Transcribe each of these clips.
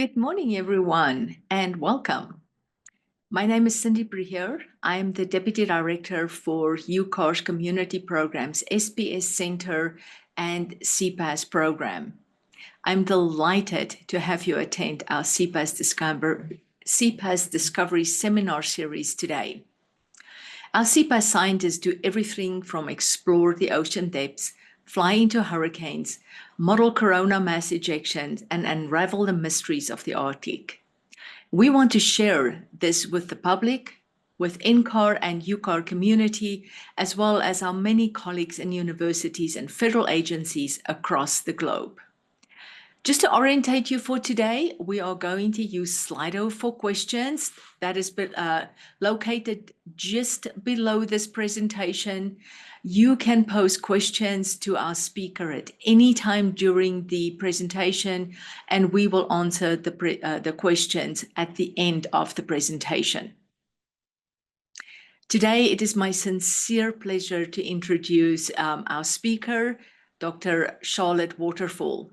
Good morning, everyone, and welcome. My name is Cindy Brehier. I am the Deputy Director for UCAR's Community Programs, SPS Center, and CPAESS program. I'm delighted to have you attend our CPAESS Discovery Seminar Series today. Our CPAESS scientists do everything from explore the ocean depths, fly into hurricanes, model corona mass ejections, and unravel the mysteries of the Arctic. We want to share this with the public, with NCAR and UCAR community, as well as our many colleagues in universities and federal agencies across the globe. Just to orientate you for today, we are going to use Slido for questions. That is located just below this presentation. You can post questions to our speaker at any time during the presentation, and we will answer the questions at the end of the presentation. Today, it is my sincere pleasure to introduce our speaker, Dr. Charlotte Waterfall.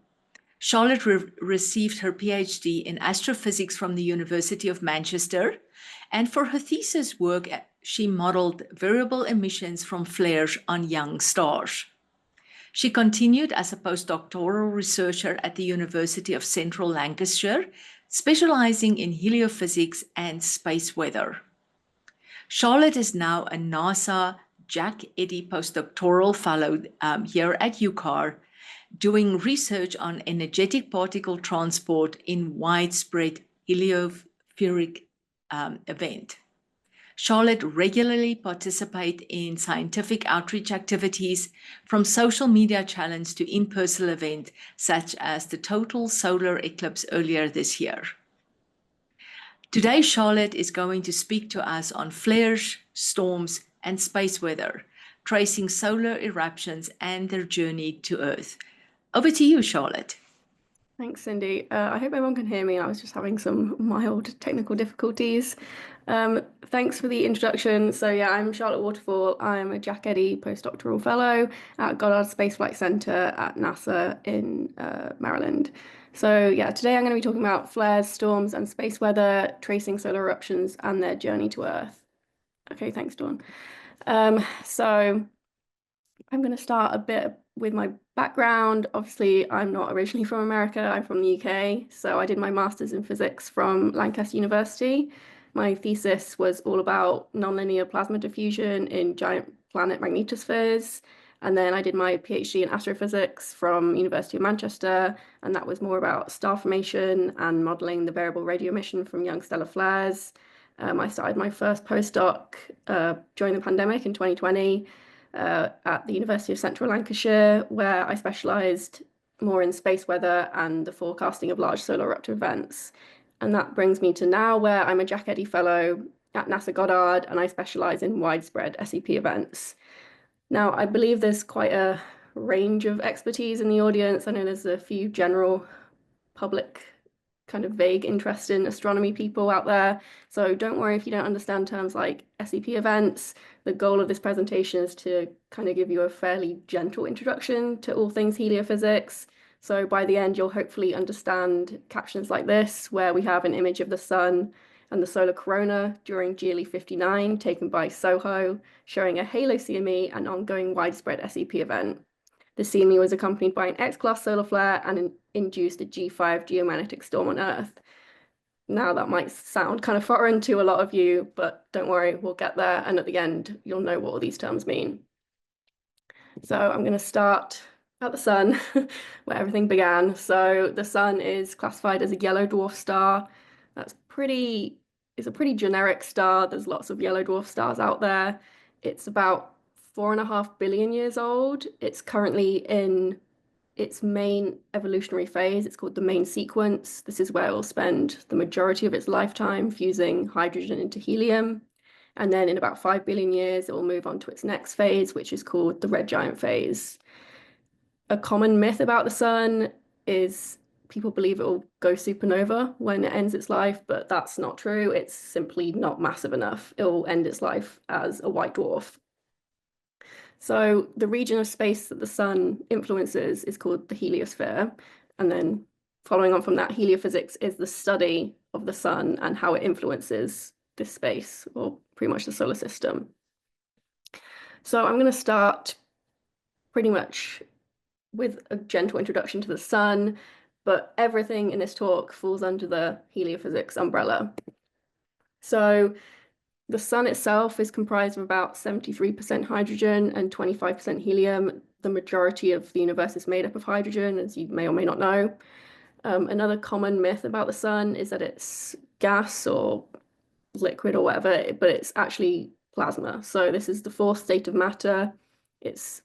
Charlotte received her PhD in astrophysics from the University of Manchester, and for her thesis work, she modeled variable emissions from flares on young stars. She continued as a postdoctoral researcher at the University of Central Lancashire, specializing in heliophysics and space weather. Charlotte is now a NASA Jack Eddy postdoctoral fellow here at UCAR, doing research on energetic particle transport in widespread heliospheric event. Charlotte regularly participates in scientific outreach activities, from social media challenge to in-person events such as the total solar eclipse earlier this year. Today, Charlotte is going to speak to us on flares, storms, and space weather, tracing solar eruptions and their journey to Earth. Over to you, Charlotte. Thanks, Cindy. I hope everyone can hear me. I was just having some mild technical difficulties. Thanks for the introduction. So yeah, I'm Charlotte Waterfall. I'm a Jack Eddy postdoctoral fellow at Goddard Space Flight Center at NASA in Maryland. So yeah, today I'm going to be talking about flares, storms, and space weather, tracing solar eruptions and their journey to Earth. Okay, thanks, Dawn. So I'm going to start a bit with my background. Obviously, I'm not originally from America. I'm from the UK. So I did my master's in physics from Lancaster University. My thesis was all about nonlinear plasma diffusion in giant planet magnetospheres. And then I did my PhD in astrophysics from University of Manchester. And that was more about star formation and modeling the variable radio emission from young stellar flares. I started my first postdoc during the pandemic in 2020. At the University of Central Lancashire, where I specialised more in space weather and the forecasting of large solar eruptive events. And that brings me to now, where I'm a Jack Eddy Fellow at NASA Goddard, and I specialise in widespread SEP events. Now, I believe there's quite a range of expertise in the audience. I know there's a few general public kind of vague interest in astronomy people out there. So don't worry if you don't understand terms like SEP events. The goal of this presentation is to kind of give you a fairly gentle introduction to all things heliophysics. So by the end, you'll hopefully understand captions like this, where we have an image of the sun and the solar corona during GLE 59 taken by SOHO, showing a halo CME and ongoing widespread SEP event. The CME was accompanied by an X-class solar flare and induced a G5 geomagnetic storm on Earth. Now that might sound kind of foreign to a lot of you, but don't worry, we'll get there. And at the end, you'll know what all these terms mean. So I'm going to start at the sun, where everything began. So the sun is classified as a yellow dwarf star. It's a pretty generic star. There's lots of yellow dwarf stars out there. It's about 4.5 billion years old. It's currently in its main evolutionary phase. It's called the main sequence. This is where it will spend the majority of its lifetime fusing hydrogen into helium. And then in about 5 billion years, it will move on to its next phase, which is called the red giant phase. A common myth about the sun is people believe it will go supernova when it ends its life, but that's not true. It's simply not massive enough. It will end its life as a white dwarf. So the region of space that the sun influences is called the heliosphere. And then following on from that, heliophysics is the study of the sun and how it influences this space, or pretty much the solar system. So I'm going to start pretty much with a gentle introduction to the sun, but everything in this talk falls under the heliophysics umbrella. So the sun itself is comprised of about 73% hydrogen and 25% helium. The majority of the universe is made up of hydrogen, as you may or may not know. Another common myth about the sun is that it's gas or liquid or whatever, but it's actually plasma. So this is the fourth state of matter. It's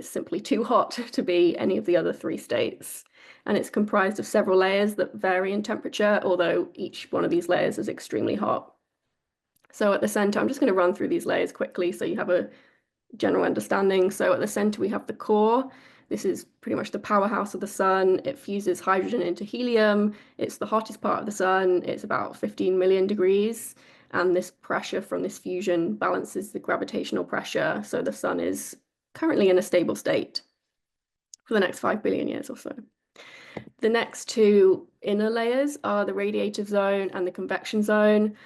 simply too hot to be any of the other three states. And it's comprised of several layers that vary in temperature, although each one of these layers is extremely hot. So at the center, I'm just going to run through these layers quickly so you have a general understanding. So at the center, we have the core. This is pretty much the powerhouse of the sun. It fuses hydrogen into helium. It's the hottest part of the sun. It's about 15 million degrees. And this pressure from this fusion balances the gravitational pressure. So the sun is currently in a stable state for the next 5 billion years or so. The next two inner layers are the radiative zone and the convection zone.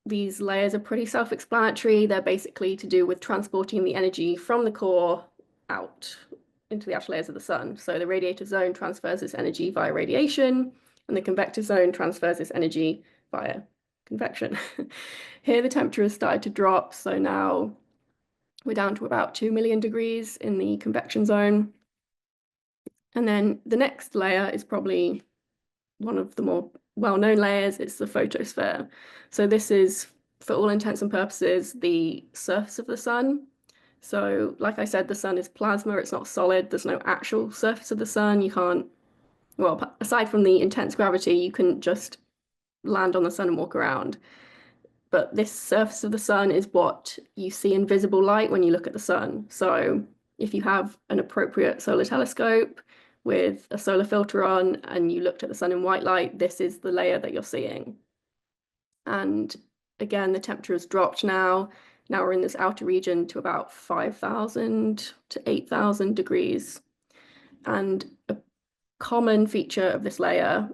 These layers are pretty self-explanatory. They're basically to do with transporting the energy from the core out into the outer layers of the sun. So the radiative zone transfers this energy via radiation, and the convective zone transfers this energy via convection. Here the temperature has started to drop, so now we're down to about 2 million degrees in the convection zone. And then the next layer is probably one of the more well-known layers. It's the photosphere. So this is, for all intents and purposes, the surface of the sun. So like I said, the sun is plasma. It's not solid. There's no actual surface of the sun. You can't, well, aside from the intense gravity, you couldn't just land on the sun and walk around. But this surface of the sun is what you see in visible light when you look at the sun. So if you have an appropriate solar telescope with a solar filter on and you looked at the sun in white light, this is the layer that you're seeing. And again, the temperature has dropped now. Now we're in this outer region to about 5,000 to 8,000 degrees. And a common feature of this layer,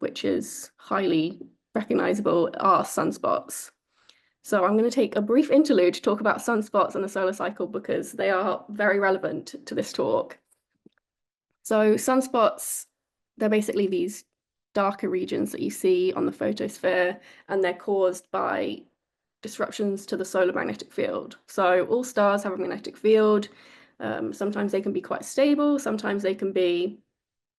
which is highly recognizable, are sunspots. So I'm going to take a brief interlude to talk about sunspots and the solar cycle because they are very relevant to this talk. So sunspots, they're basically these darker regions that you see on the photosphere, and they're caused by disruptions to the solar magnetic field. So all stars have a magnetic field. Sometimes they can be quite stable, sometimes they can be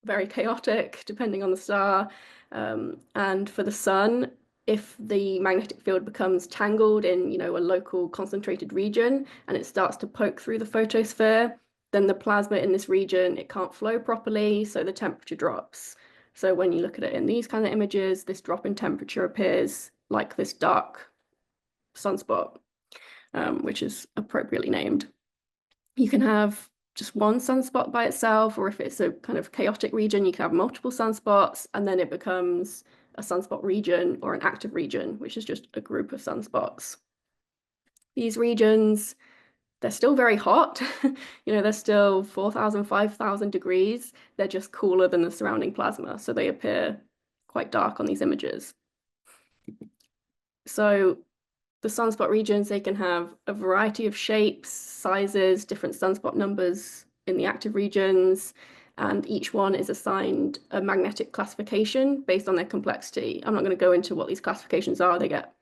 very chaotic, depending on the star. And for the sun, if the magnetic field becomes tangled in, a local concentrated region and it starts to poke through the photosphere, then the plasma in this region, it can't flow properly, so the temperature drops. So when you look at it in these kind of images, this drop in temperature appears like this dark sunspot, which is appropriately named. You can have just one sunspot by itself, or if it's a kind of chaotic region, you can have multiple sunspots, and then it becomes a sunspot region or an active region, which is just a group of sunspots. These regions, they're still very hot. They're still 4,000, 5,000 degrees. They're just cooler than the surrounding plasma, so they appear quite dark on these images. So the sunspot regions, they can have a variety of shapes, sizes, different sunspot numbers in the active regions, and each one is assigned a magnetic classification based on their complexity. I'm not going to go into what these classifications are. They get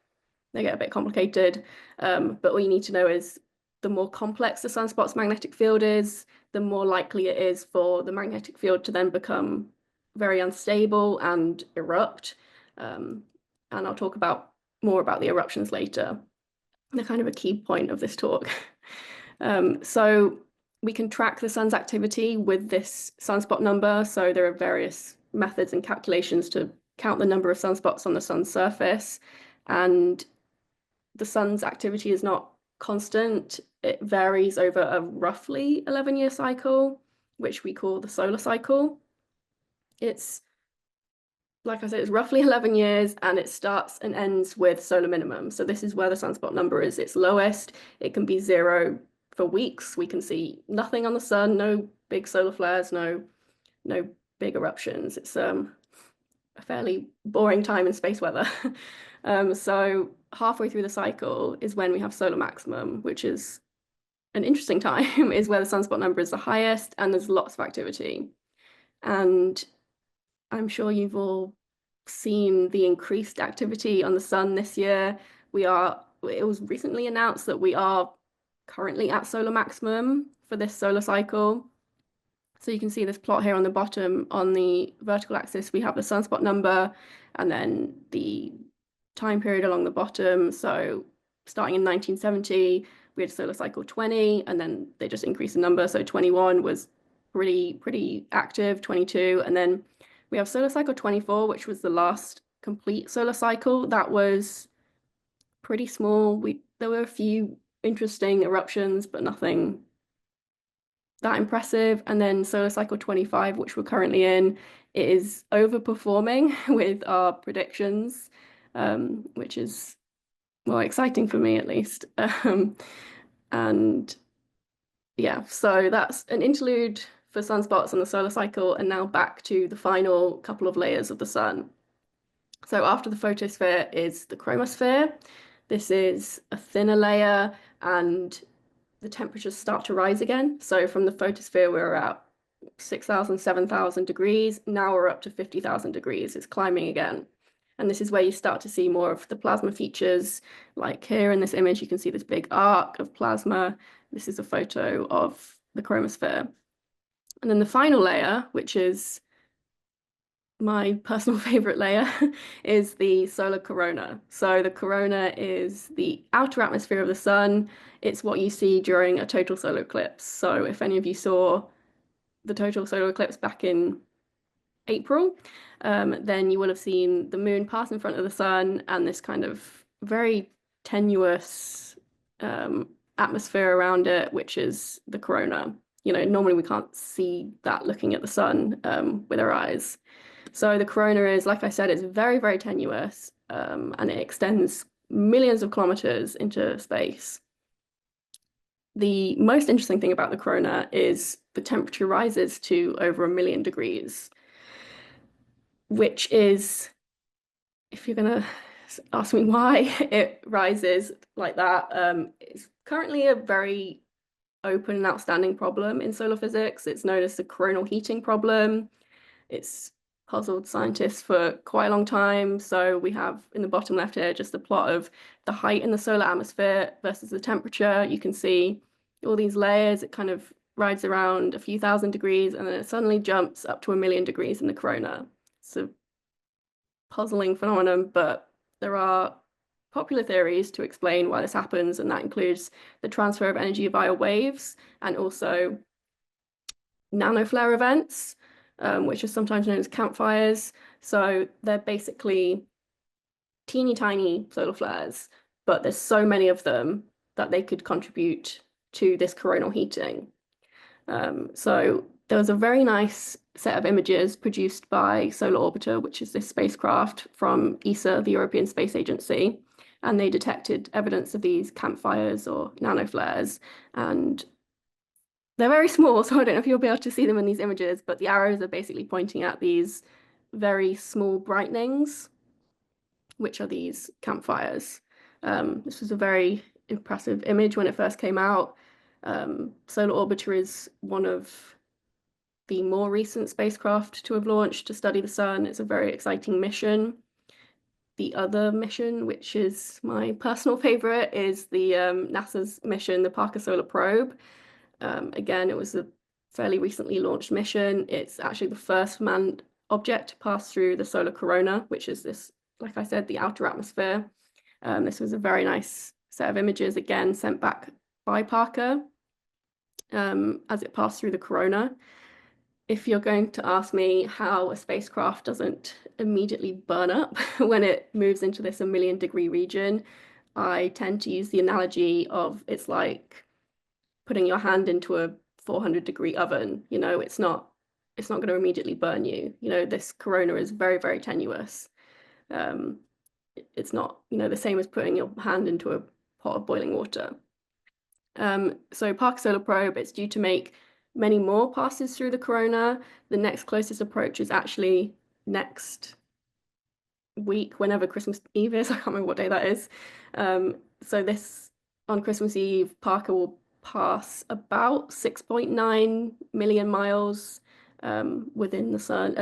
a bit complicated, but all you need to know is the more complex the sunspot's magnetic field is, the more likely it is for the magnetic field to then become very unstable and erupt. And I'll talk more about the eruptions later. They're kind of a key point of this talk. So we can track the sun's activity with this sunspot number. So there are various methods and calculations to count the number of sunspots on the sun's surface. And the sun's activity is not constant. It varies over a roughly 11-year cycle, which we call the solar cycle. It's, like I said, it's roughly 11 years, and it starts and ends with solar minimum. So this is where the sunspot number is its lowest. It can be 0 for weeks. We can see nothing on the sun, no big solar flares, no big eruptions. It's a fairly boring time in space weather. So halfway through the cycle is when we have solar maximum, which is an interesting time, is where the sunspot number is the highest and there's lots of activity. And I'm sure you've all seen the increased activity on the sun this year. It was recently announced that we are currently at solar maximum for this solar cycle. So you can see this plot here on the bottom. On the vertical axis, we have the sunspot number and then the time period along the bottom. So starting in 1970, we had solar cycle 20, and then they just increased the number. So 21 was pretty active, 22, and then we have solar cycle 24, which was the last complete solar cycle. That was pretty small. There were a few interesting eruptions, but nothing that impressive. And then solar cycle 25, which we're currently in, is overperforming with our predictions, which is, well, exciting for me at least. And yeah, so that's an interlude for sunspots on the solar cycle, and now back to the final couple of layers of the sun. So after the photosphere is the chromosphere. This is a thinner layer, and the temperatures start to rise again. So from the photosphere, we're at 6,000, 7,000 degrees. Now we're up to 50,000 degrees. It's climbing again. And this is where you start to see more of the plasma features. Like here in this image, you can see this big arc of plasma. This is a photo of the chromosphere. And then the final layer, which is my personal favorite layer, is the solar corona. So the corona is the outer atmosphere of the sun. It's what you see during a total solar eclipse. So if any of you saw the total solar eclipse back in April, then you will have seen the moon pass in front of the sun and this kind of very tenuous atmosphere around it, which is the corona. Normally we can't see that looking at the sun with our eyes. So the corona is, like I said, it's very, very tenuous, and it extends millions of kilometers into space. The most interesting thing about the corona is the temperature rises to over 1 million degrees, which is, if you're going to ask me why it rises like that, it's currently a very open and outstanding problem in solar physics. It's known as the coronal heating problem. It's puzzled scientists for quite a long time. So we have in the bottom left here just a plot of the height in the solar atmosphere versus the temperature. You can see all these layers. It kind of rides around a few thousand degrees and then it suddenly jumps up to 1 million degrees in the corona. It's a puzzling phenomenon, but there are popular theories to explain why this happens, and that includes the transfer of energy via waves and also nanoflare events, which are sometimes known as campfires. So they're basically teeny tiny solar flares, but there's so many of them that they could contribute to this coronal heating. So there was a very nice set of images produced by Solar Orbiter, which is this spacecraft from ESA, the European Space Agency, and they detected evidence of these campfires or nanoflares, and they're very small, so I don't know if you'll be able to see them in these images, but the arrows are basically pointing at these very small brightenings, which are these campfires. This was a very impressive image when it first came out. Solar Orbiter is one of the more recent spacecraft to have launched to study the sun. It's a very exciting mission. The other mission, which is my personal favorite, is the NASA's mission, the Parker Solar Probe. Again, it was a fairly recently launched mission. It's actually the first manned object to pass through the solar corona, which is this, like I said, the outer atmosphere. This was a very nice set of images, again, sent back by Parker as it passed through the corona. If you're going to ask me how a spacecraft doesn't immediately burn up when it moves into this 1 million degree region, I tend to use the analogy of it's like putting your hand into a 400-degree oven. It's not going to immediately burn you. This corona is very, very tenuous. It's not, the same as putting your hand into a pot of boiling water. So Parker Solar Probe, it's due to make Many more passes through the corona. The next closest approach is actually next week, whenever Christmas Eve is. I can't remember what day that is. So this, on Christmas Eve, Parker will pass about 6.9 million miles within the sun,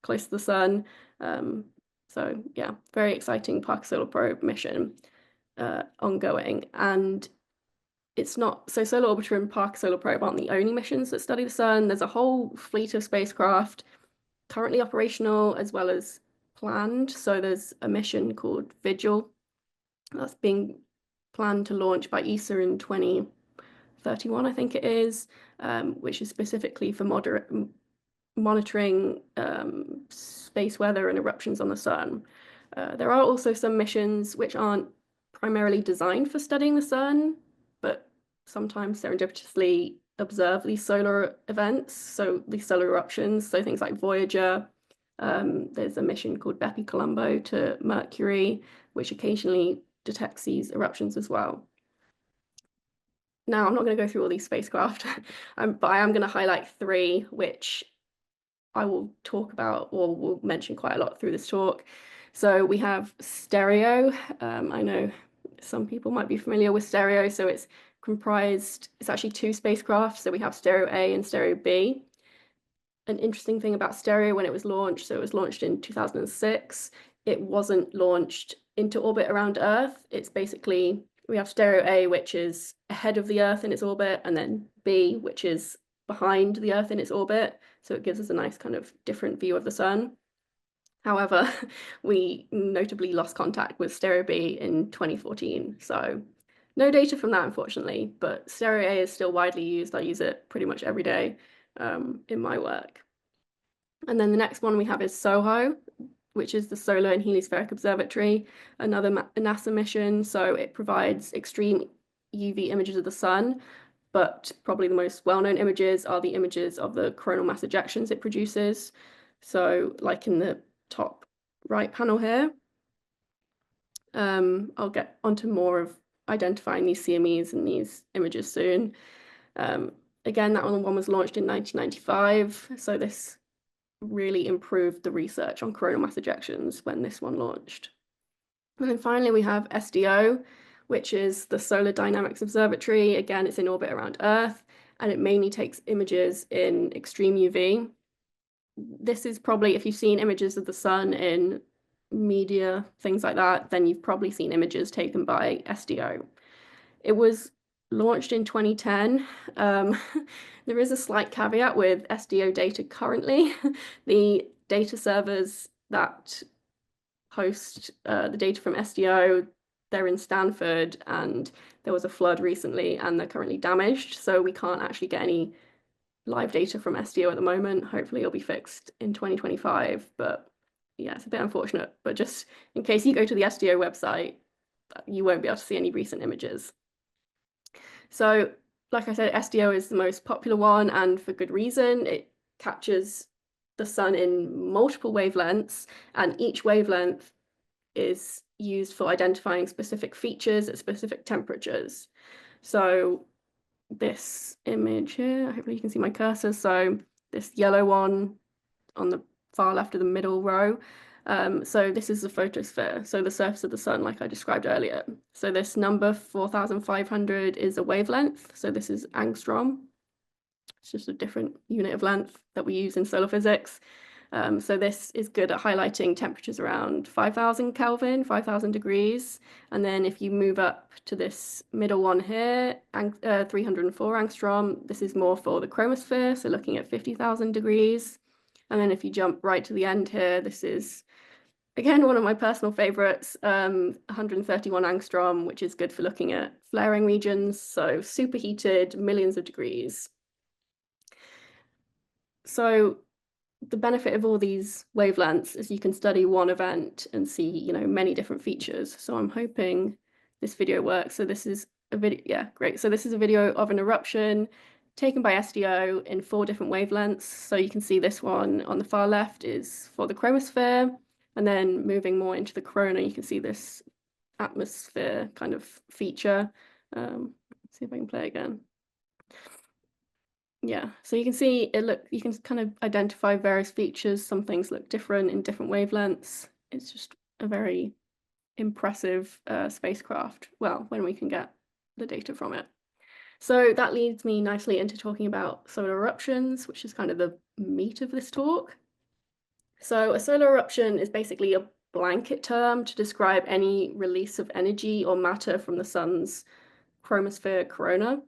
close to the sun. So yeah, very exciting Parker Solar Probe mission ongoing. And it's not, so Solar Orbiter and Parker Solar Probe aren't the only missions that study the sun. There's a whole fleet of spacecraft currently operational as well as planned. So there's a mission called Vigil that's being planned to launch by ESA in 2031, I think it is, which is specifically for monitoring space weather and eruptions on the sun. There are also some missions which aren't primarily designed for studying the sun, but sometimes serendipitously observe these solar events, so these solar eruptions, so things like Voyager. There's a mission called Bepi-Colombo to Mercury, which occasionally detects these eruptions as well. Now, I'm not going to go through all these spacecraft, but I am going to highlight three, which I will talk about or will mention quite a lot through this talk. So we have Stereo. I know some people might be familiar with Stereo. So it's actually two spacecraft. So we have Stereo A and Stereo B. An interesting thing about Stereo when it was launched, so it was launched in 2006. It wasn't launched into orbit around Earth. It's basically, we have Stereo A, which is ahead of the Earth in its orbit, and then B, which is behind the Earth in its orbit. So it gives us a nice kind of different view of the sun. However, we notably lost contact with Stereo B in 2014. So no data from that, unfortunately, but Stereo A is still widely used. I use it pretty much every day in my work. And then the next one we have is SOHO, which is the Solar and Heliospheric Observatory, another NASA mission. So it provides extreme UV images of the sun, but probably the most well-known images are the images of the coronal mass ejections it produces. So like in the top right panel here, I'll get onto more of identifying these CMEs and these images soon. Again, that one was launched in 1995. So this really improved the research on coronal mass ejections when this one launched. And then finally, we have SDO, which is the Solar Dynamics Observatory. Again, it's in orbit around Earth, and it mainly takes images in extreme UV. This is probably, if you've seen images of the sun in media, things like that, then you've probably seen images taken by SDO. It was launched in 2010. There is a slight caveat with SDO data currently. The data servers that host the data from SDO, they're in Stanford, and there was a flood recently and they're currently damaged. So we can't actually get any live data from SDO at the moment. Hopefully it'll be fixed in 2025, but yeah, it's a bit unfortunate. But just in case you go to the SDO website, you won't be able to see any recent images. So like I said, SDO is the most popular one, and for good reason. It captures the sun in multiple wavelengths, and each wavelength is used for identifying specific features at specific temperatures. So this image here, hopefully you can see my cursor. So this yellow one on the far left of the middle row. So this is the photosphere, so the surface of the sun, like I described earlier. So this number 4,500 is a wavelength. So this is angstrom. It's just a different unit of length that we use in solar physics. So this is good at highlighting temperatures around 5,000 Kelvin, 5,000 degrees. And then if you move up to this middle one here, 304 angstrom, this is more for the chromosphere, so looking at 50,000 degrees. And then if you jump right to the end here, this is, again, one of my personal favorites, 131 angstrom, which is good for looking at flaring regions, so superheated, millions of degrees. So the benefit of all these wavelengths is you can study one event and see, you know, many different features. So I'm hoping this video works. So this is a video, yeah, great. So this is a video of an eruption taken by SDO in 4 different wavelengths. So you can see this one on the far left is for the chromosphere, and then moving more into the corona, you can see this atmosphere kind of feature. Let's see if I can play again. Yeah, so you can see you can kind of identify various features. Some things look different in different wavelengths. It's just a very impressive spacecraft. Well, when we can get the data from it. So that leads me nicely into talking about solar eruptions, which is kind of the meat of this talk. So a solar eruption is basically a blanket term to describe any release of energy or matter from the sun's chromosphere corona.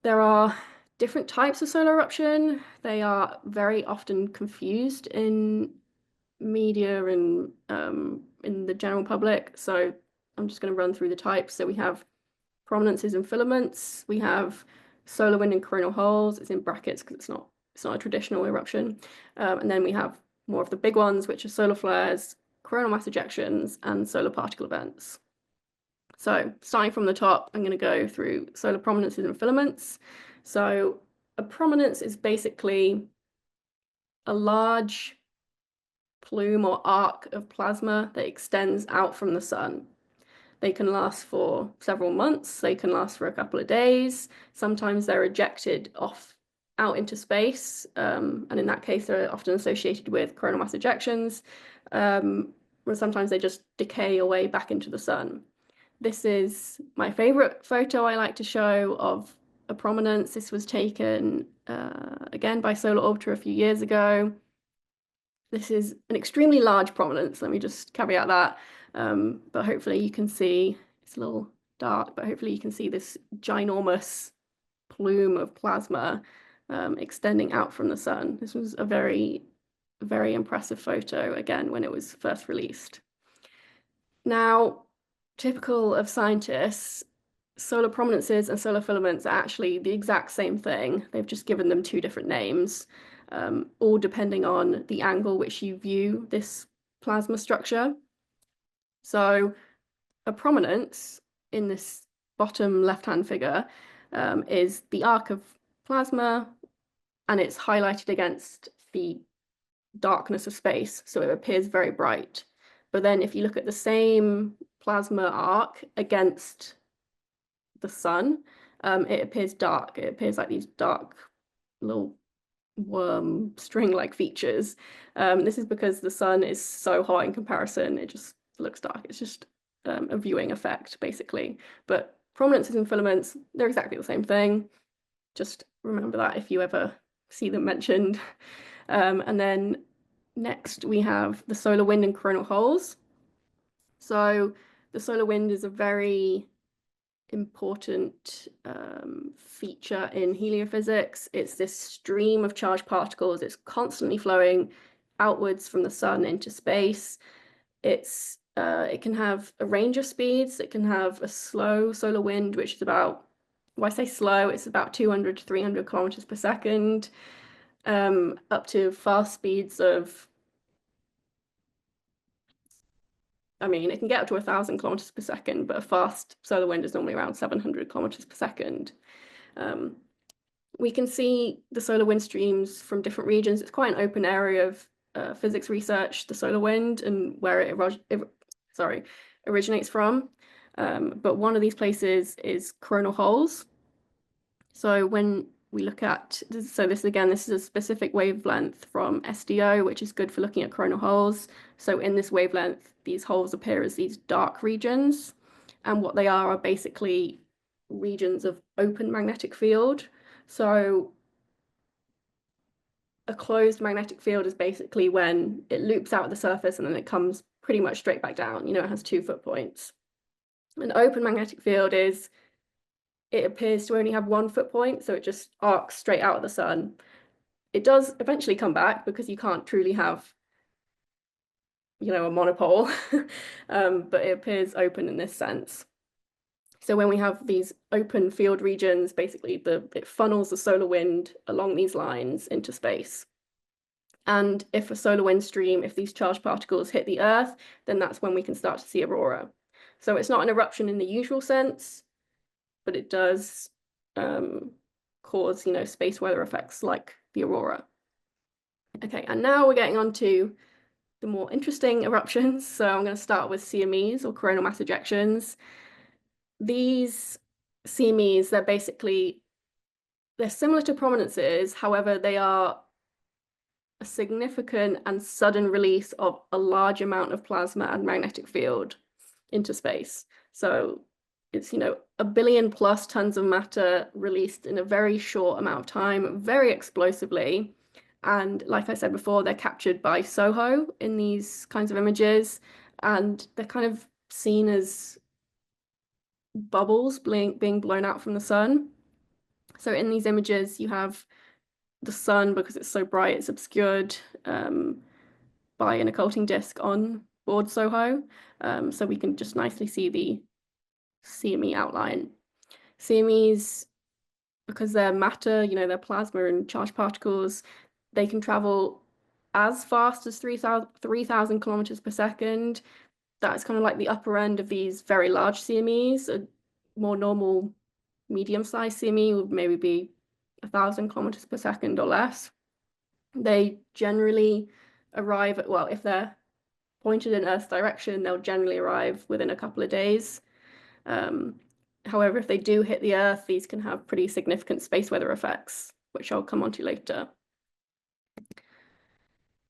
There are different types of solar eruption. They are very often confused in media and in the general public. So I'm just going to run through the types. So we have prominences and filaments. We have solar wind and coronal holes. It's in brackets because it's not a traditional eruption. And then we have more of the big ones, which are solar flares, coronal mass ejections, and solar particle events. So starting from the top, I'm going to go through solar prominences and filaments. So a prominence is basically a large plume or arc of plasma that extends out from the sun. They can last for several months, they can last for a couple of days. Sometimes they're ejected off out into space, and in that case, they're often associated with coronal mass ejections, or sometimes they just decay away back into the sun. This is my favorite photo I like to show of a prominence. This was taken again by Solar Orbiter a few years ago. This is an extremely large prominence, let me just caveat that, but hopefully you can see, it's a little dark, but hopefully you can see this ginormous plume of plasma extending out from the sun. This was a very, very impressive photo, again, when it was first released. Now, typical of scientists, solar prominences and solar filaments are actually the exact same thing. They've just given them two different names, all depending on the angle which you view this plasma structure. So a prominence in this bottom left-hand figure is the arc of plasma, and it's highlighted against the darkness of space, so it appears very bright. But then if you look at the same plasma arc against the sun, it appears dark. It appears like these dark little worm string-like features. This is because the sun is so hot in comparison, it just looks dark. It's just a viewing effect, basically. But prominences and filaments, they're exactly the same thing. Just remember that if you ever see them mentioned. And then next we have the solar wind and coronal holes. So the solar wind is a very important feature in heliophysics. It's this stream of charged particles. It's constantly flowing outwards from the sun into space. It can have a range of speeds. It can have a slow solar wind, which is about, when I say slow, it's about 200 to 300 kilometers per second, up to fast speeds of, I mean, it can get up to 1,000 kilometers per second, but a fast solar wind is normally around 700 kilometers per second. We can see the solar wind streams from different regions. It's quite an open area of physics research, the solar wind, and where it originates from. But one of these places is coronal holes. So when we look at, so this is a specific wavelength from SDO, which is good for looking at coronal holes. So in this wavelength, these holes appear as these dark regions. And what they are basically regions of open magnetic field. So a closed magnetic field is basically when it loops out at the surface and then it comes pretty much straight back down. You know, it has 2 foot points. An open magnetic field is, it appears to only have 1 foot point, so it just arcs straight out of the sun. It does eventually come back because you can't truly have, you know, a monopole, but it appears open in this sense. So when we have these open field regions, basically it funnels the solar wind along these lines into space. And if a solar wind stream, if these charged particles hit the Earth, then that's when we can start to see aurora. So it's not an eruption in the usual sense, but it does cause, you know, space weather effects like the aurora. Okay, and now we're getting on to the more interesting eruptions. So I'm going to start with CMEs, or coronal mass ejections. These CMEs, they're basically they're similar to prominences, however, they are a significant and sudden release of a large amount of plasma and magnetic field into space. So it's, you know, 1 billion plus tons of matter released in a very short amount of time, very explosively. And like I said before, they're captured by SOHO in these kinds of images, and they're kind of seen as bubbles being blown out from the sun. So in these images, you have the sun, because it's so bright, it's obscured by an occulting disk on board SOHO. So we can just nicely see the CME outline. CMEs, because they're matter, you know, they're plasma and charged particles, they can travel as fast as 3,000 kilometers per second. That's kind of like the upper end of these very large CMEs. A more normal medium-sized CME would maybe be 1,000 kilometers per second or less. They generally arrive at, well, if they're pointed in Earth's direction, they'll generally arrive within a couple of days. However, if they do hit the Earth, these can have pretty significant space weather effects, which I'll come on to later.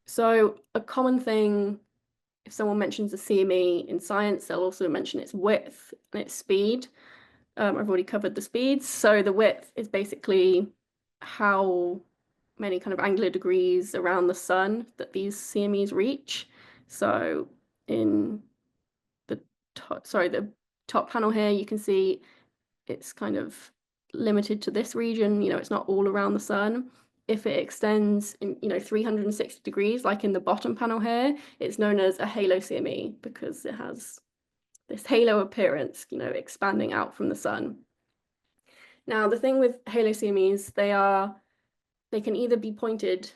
So a common thing, if someone mentions a CME in science, they'll also mention its width and its speed. I've already covered the speeds. So the width is basically how many kind of angular degrees around the sun that these CMEs reach. So in the top panel here, you can see it's kind of limited to this region. You know, it's not all around the sun. If it extends in, you know, 360 degrees, like in the bottom panel here, it's known as a halo CME because it has this halo appearance, you know, expanding out from the sun. Now, the thing with halo CMEs, they can either be pointed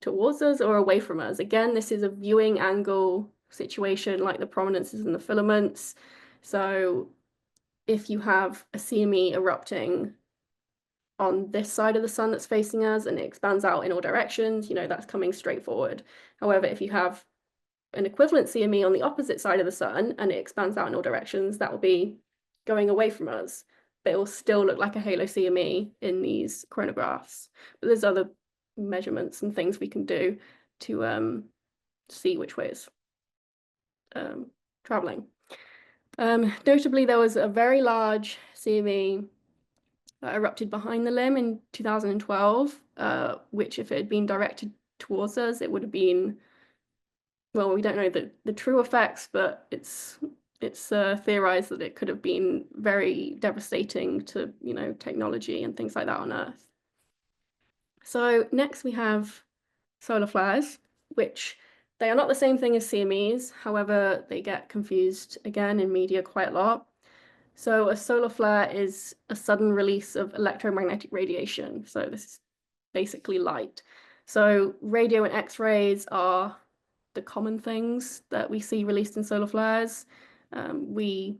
towards us or away from us. Again, this is a viewing angle situation like the prominences and the filaments. So if you have a CME erupting on this side of the sun that's facing us and it expands out in all directions, you know, that's coming straight forward. However, if you have an equivalent CME on the opposite side of the sun and it expands out in all directions, that will be going away from us. But it will still look like a halo CME in these coronagraphs. But there's other measurements and things we can do to see which way it's traveling. Notably, there was a very large CME that erupted behind the limb in 2012, which if it had been directed towards us, it would have been, well, we don't know the true effects, but it's theorized that it could have been very devastating to, you know, technology and things like that on Earth. So next we have solar flares, which they are not the same thing as CMEs. However, they get confused again in media quite a lot. So a solar flare is a sudden release of electromagnetic radiation. So this is basically light. So radio and X-rays are the common things that we see released in solar flares. We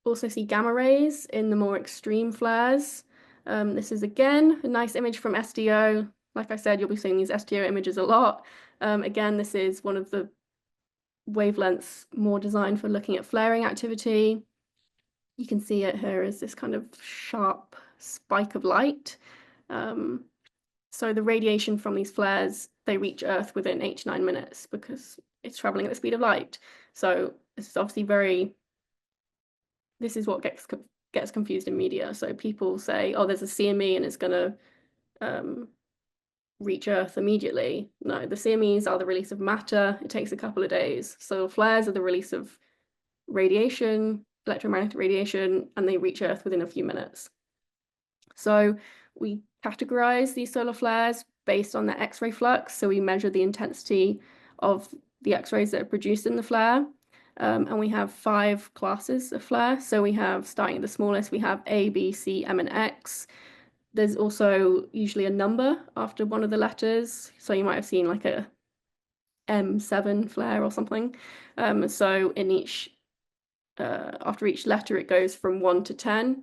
also see gamma rays in the more extreme flares. This is again a nice image from SDO. Like I said, you'll be seeing these SDO images a lot. Again, this is one of the wavelengths more designed for looking at flaring activity. You can see it here as this kind of sharp spike of light. So the radiation from these flares, they reach Earth within 8 to 9 minutes because it's traveling at the speed of light. So this is obviously this is what gets confused in media. So people say, oh, there's a CME and it's going to reach Earth immediately. No, the CMEs are the release of matter. It takes a couple of days. So flares are the release of radiation, electromagnetic radiation, and they reach Earth within a few minutes. So we categorize these solar flares based on their X-ray flux. So we measure the intensity of the X-rays that are produced in the flare. And we have 5 classes of flare. So we have, starting at the smallest, we have A, B, C, M, and X. There's also usually a number after one of the letters. So you might have seen like a M7 flare or something. So in each after each letter, it goes from 1 to 10.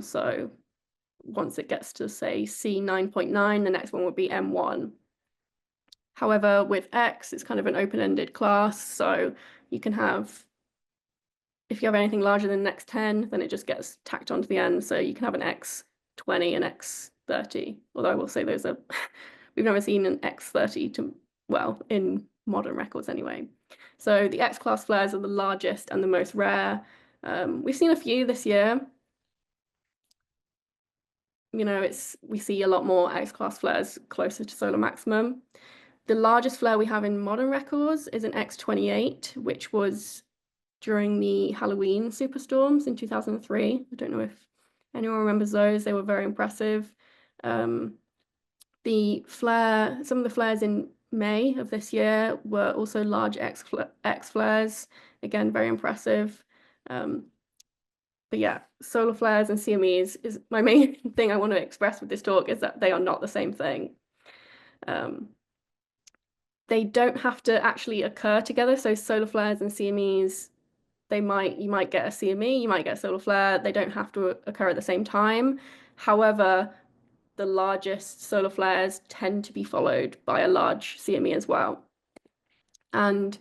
So once it gets to, say, C 9.9, the next one would be M1. However, with X, it's kind of an open-ended class. So you can have, if you have anything larger than the next 10, then it just gets tacked onto the end. So you can have an X20, an X30, although I will say those are, we've never seen an X30 in modern records anyway. So the X-class flares are the largest and the most rare. We've seen a few this year. You know, we see a lot more X-class flares closer to solar maximum. The largest flare we have in modern records is an X28, which was during the Halloween superstorms in 2003. I don't know if anyone remembers those. They were very impressive. Some of the flares in May of this year were also large X flares. Again, very impressive. But yeah, solar flares and CMEs is my main thing I want to express with this talk, is that they are not the same thing. They don't have to actually occur together. So solar flares and CMEs, you might get a CME, you might get a solar flare. They don't have to occur at the same time. However, the largest solar flares tend to be followed by a large CME as well. And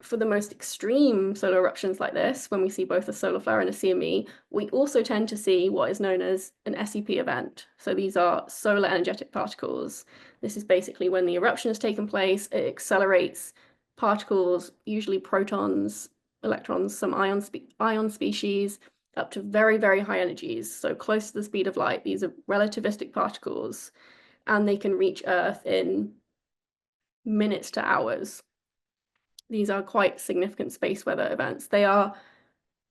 for the most extreme solar eruptions like this, when we see both a solar flare and a CME, we also tend to see what is known as an SEP event. So these are solar energetic particles. This is basically when the eruption has taken place, it accelerates particles, usually protons, electrons, some ion species, up to very, very high energies, so close to the speed of light. These are relativistic particles, and they can reach Earth in minutes to hours. These are quite significant space weather events. They are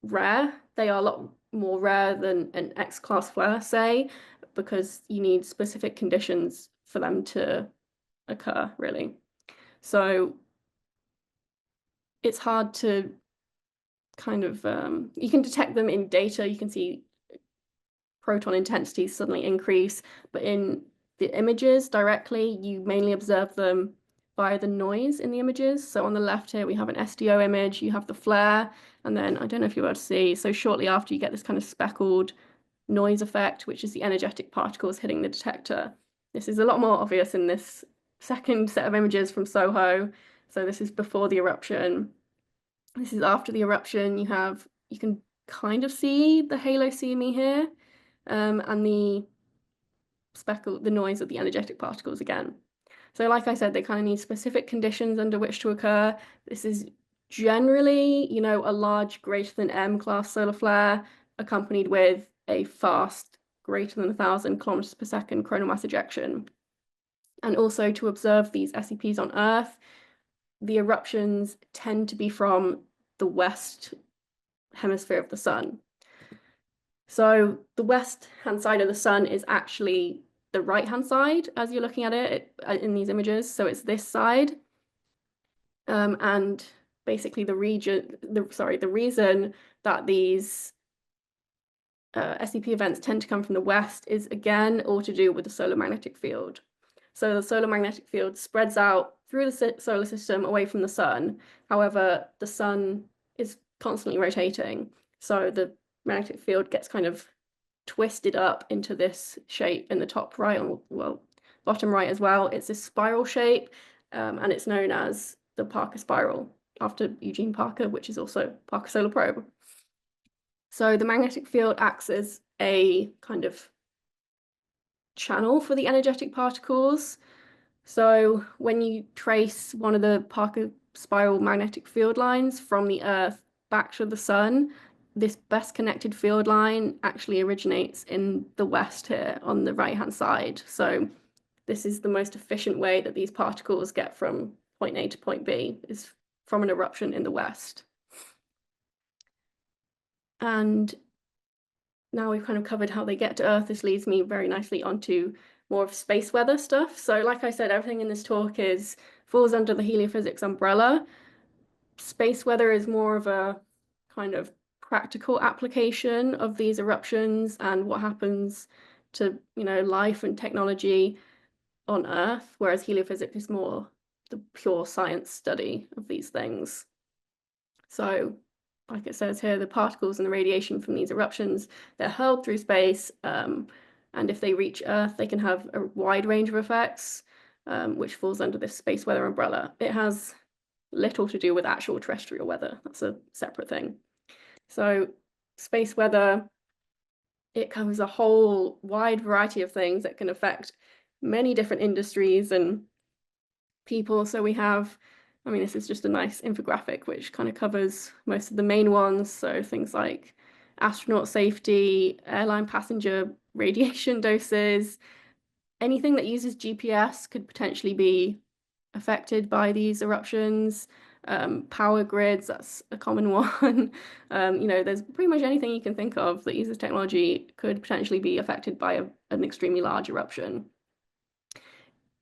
rare. They are a lot more rare than an X-class flare, say, because you need specific conditions for them to occur, really. So it's hard to kind of, you can detect them in data. You can see proton intensities suddenly increase, but in the images directly, you mainly observe them via the noise in the images. So on the left here, we have an SDO image, you have the flare, and then I don't know if you're able to see, so shortly after you get this kind of speckled noise effect, which is the energetic particles hitting the detector. This is a lot more obvious in this second set of images from SOHO. So this is before the eruption. This is after the eruption. You can kind of see the halo CME here, and the noise of the energetic particles again. So like I said, they kind of need specific conditions under which to occur. This is generally, you know, a large greater than M class solar flare accompanied with a fast greater than 1,000 kilometers per second coronal mass ejection. And also to observe these SEPs on Earth, the eruptions tend to be from the west hemisphere of the sun. So the west-hand side of the sun is actually the right-hand side as you're looking at it in these images. So it's this side. And basically the reason that these SEP events tend to come from the west is again all to do with the solar magnetic field. So the solar magnetic field spreads out through the solar system away from the sun. However, the sun is constantly rotating. So the magnetic field gets kind of twisted up into this shape in the top right, well, bottom right as well. It's this spiral shape, and it's known as the Parker spiral, after Eugene Parker, which is also Parker Solar Probe. So the magnetic field acts as a kind of channel for the energetic particles. So when you trace one of the Parker spiral magnetic field lines from the Earth back to the sun, this best connected field line actually originates in the west here on the right-hand side. So this is the most efficient way that these particles get from point A to point B, is from an eruption in the west. And now we've kind of covered how they get to Earth. This leads me very nicely onto more of space weather stuff. So like I said, everything in this talk falls under the heliophysics umbrella. Space weather is more of a kind of practical application of these eruptions and what happens to, you know, life and technology on Earth, whereas heliophysics is more the pure science study of these things. So like it says here, the particles and the radiation from these eruptions, they're hurled through space, and if they reach Earth, they can have a wide range of effects, which falls under this space weather umbrella. It has little to do with actual terrestrial weather. That's a separate thing. So space weather it covers a whole wide variety of things that can affect many different industries and people. So we have, I mean, this is just a nice infographic which kind of covers most of the main ones. So things like astronaut safety, airline passenger radiation doses, anything that uses GPS could potentially be affected by these eruptions. Power grids, that's a common one. There's pretty much anything you can think of that uses technology could potentially be affected by an extremely large eruption.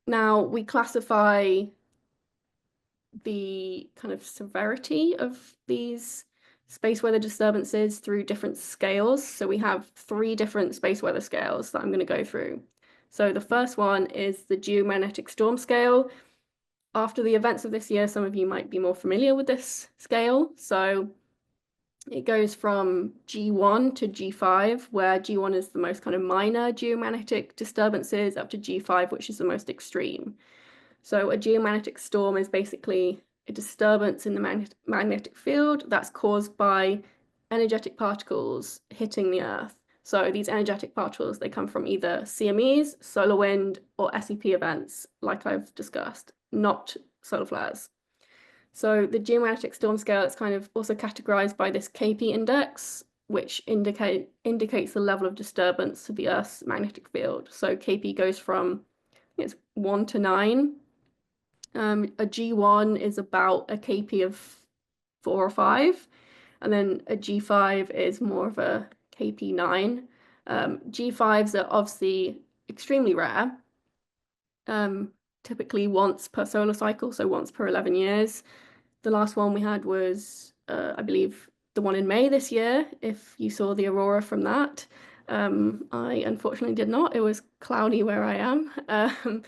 Now, we classify the kind of severity of these space weather disturbances through different scales. So we have 3 different space weather scales that I'm going to go through. So the first one is the geomagnetic storm scale. After the events of this year, some of you might be more familiar with this scale. So it goes from G1 to G5, where G1 is the most kind of minor geomagnetic disturbances, up to G5, which is the most extreme. So a geomagnetic storm is basically a disturbance in the magnetic field that's caused by energetic particles hitting the Earth. So these energetic particles, they come from either CMEs, solar wind, or SEP events, like I've discussed, not solar flares. So the geomagnetic storm scale is kind of also categorized by this KP index, which indicates the level of disturbance to the Earth's magnetic field. So KP goes from, I think it's 1 to 9. A G1 is about a KP of 4 or 5, and then a G5 is more of a KP 9. G5s are obviously extremely rare, typically once per solar cycle, so once per 11 years. The last one we had was, I believe, the one in May this year, if you saw the aurora from that. I unfortunately did not. It was cloudy where I am.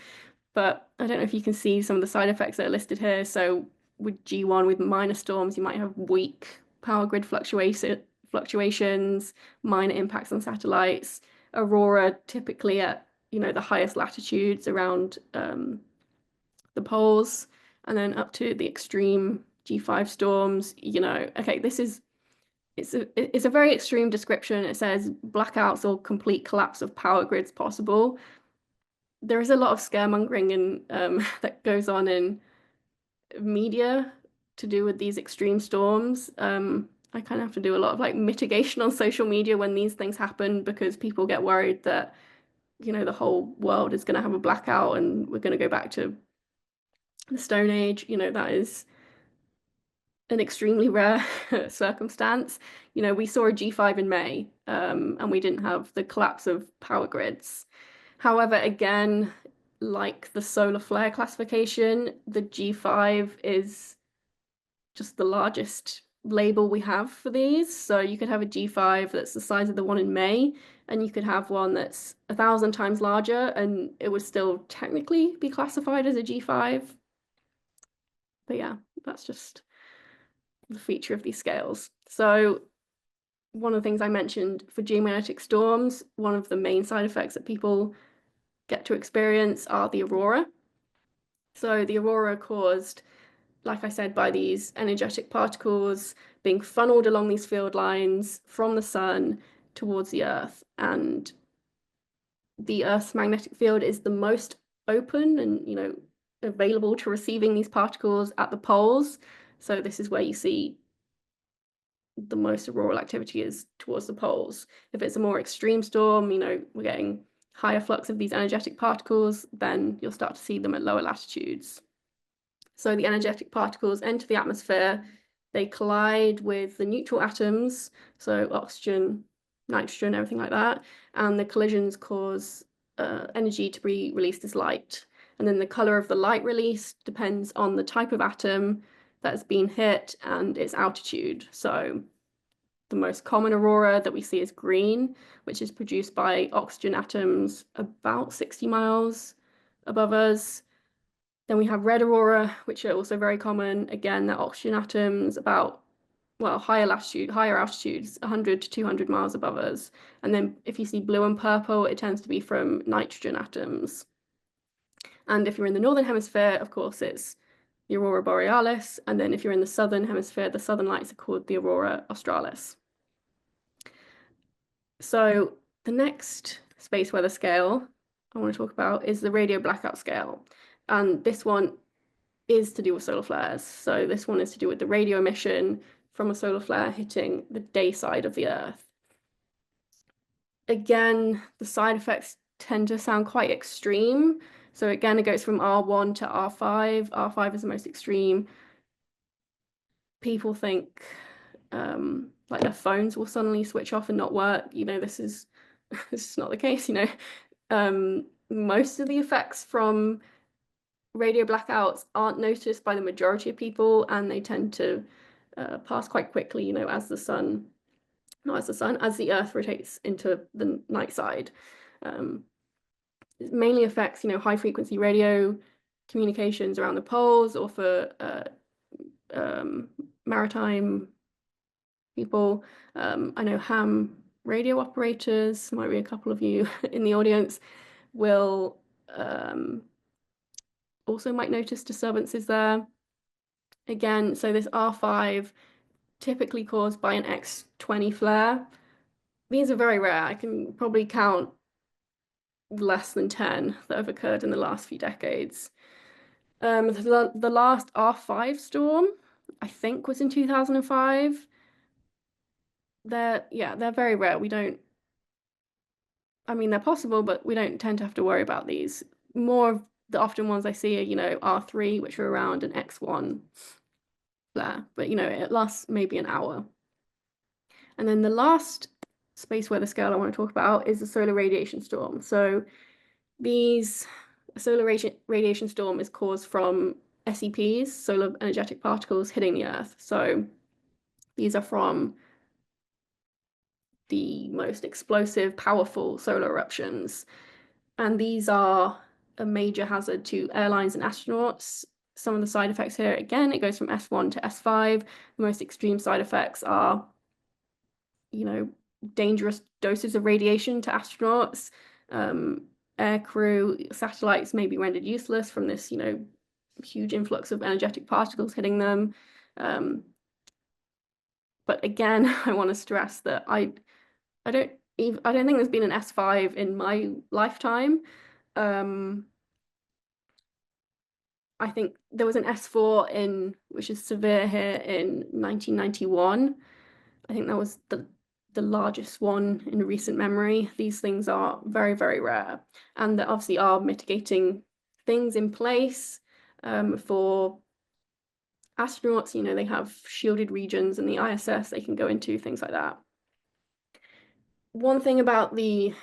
But I don't know if you can see some of the side effects that are listed here. So with G1, with minor storms, you might have weak power grid fluctuations, minor impacts on satellites, aurora typically at, the highest latitudes around the poles, and then up to the extreme G5 storms. Okay, it's a very extreme description. It says blackouts or complete collapse of power grids possible. There is a lot of scaremongering and that goes on in media to do with these extreme storms. I kind of have to do a lot of like mitigation on social media when these things happen, because people get worried that, the whole world is going to have a blackout and we're going to go back to the Stone Age. That is an extremely rare circumstance. We saw a G5 in May, and we didn't have the collapse of power grids. However, again, like the solar flare classification, the G5 is just the largest label we have for these. So you could have a G5 that's the size of the one in May, and you could have one that's 1,000 times larger, and it would still technically be classified as a G5. But yeah, that's just the feature of these scales. So one of the things I mentioned for geomagnetic storms, one of the main side effects that people get to experience are the aurora. So the aurora caused, like I said, by these energetic particles being funneled along these field lines from the sun towards the Earth. And the Earth's magnetic field is the most open and, available to receiving these particles at the poles. So this is where you see the most auroral activity is towards the poles. If it's a more extreme storm, we're getting higher flux of these energetic particles, then you'll start to see them at lower latitudes. So the energetic particles enter the atmosphere, they collide with the neutral atoms, so oxygen, nitrogen, everything like that, and the collisions cause energy to be released as light. And then the color of the light released depends on the type of atom that's been hit and its altitude. So the most common aurora that we see is green, which is produced by oxygen atoms about 60 miles above us. Then we have red aurora, which are also very common. Again, they're oxygen atoms about, higher altitudes, 100 to 200 miles above us. And then if you see blue and purple, it tends to be from nitrogen atoms. And if you're in the northern hemisphere, of course, it's the aurora borealis. And then if you're in the southern hemisphere, the southern lights are called the aurora australis. So The next space weather scale I want to talk about is the radio blackout scale. And this one is to do with solar flares. So this one is to do with the radio emission from a solar flare hitting the day side of the Earth. Again, the side effects tend to sound quite extreme. So again, it goes from R1 to R5. R5 is the most extreme. People think like their phones will suddenly switch off and not work. This is not the case. Most of the effects from radio blackouts aren't noticed by the majority of people, and they tend to pass quite quickly, as the Earth rotates into the night side. It mainly affects, high frequency radio communications around the poles, or for maritime people. I know ham radio operators, might be a couple of you in the audience, will also might notice disturbances there. Again, so this R5 typically caused by an X20 flare. These are very rare. I can probably count less than 10 that have occurred in the last few decades. The last R5 storm, I think, was in 2005. They're very rare. They're possible, but we don't tend to have to worry about these. More of the often ones I see are, R3, which are around an X1 flare, but it lasts maybe an hour. And then the last space weather scale I want to talk about is the solar radiation storm. So solar radiation storm is caused from SEPs, solar energetic particles, hitting the Earth. So these are from the most explosive, powerful solar eruptions. And these are a major hazard to airlines and astronauts. Some of the side effects here, again, it goes from S1 to S5. The most extreme side effects are, dangerous doses of radiation to astronauts. Air crew, satellites may be rendered useless from this, huge influx of energetic particles hitting them. But again, I want to stress that I don't think there's been an S5 in my lifetime. I think there was an S4 which is severe here, in 1991. I think that was the largest one in recent memory. These things are very, very rare, and there obviously are mitigating things in place for astronauts. They have shielded regions in the ISS they can go into, things like that. One thing about the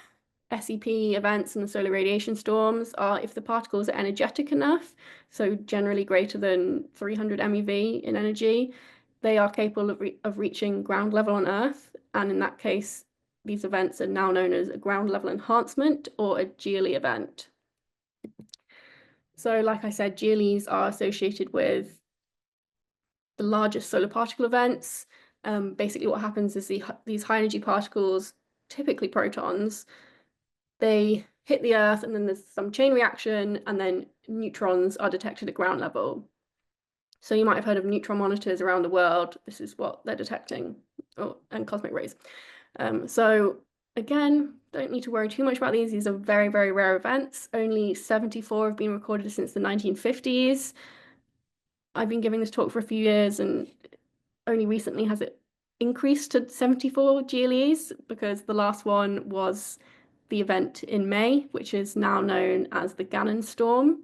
SEP events and the solar radiation storms are if the particles are energetic enough, so generally greater than 300 MeV in energy, they are capable of reaching ground level on Earth. And in that case, these events are now known as a ground level enhancement or a GLE event. So like I said, GLEs are associated with the largest solar particle events. Basically what happens is these high energy particles, typically protons, they hit the Earth, and then there's some chain reaction, and then neutrons are detected at ground level. So you might have heard of neutron monitors around the world. This is what they're detecting, and cosmic rays. So again, don't need to worry too much about these. These are very, very rare events. Only 74 have been recorded since the 1950s. I've been giving this talk for a few years, and only recently has it increased to 74 GLEs, because the last one was the event in May, which is now known as the Gannon storm.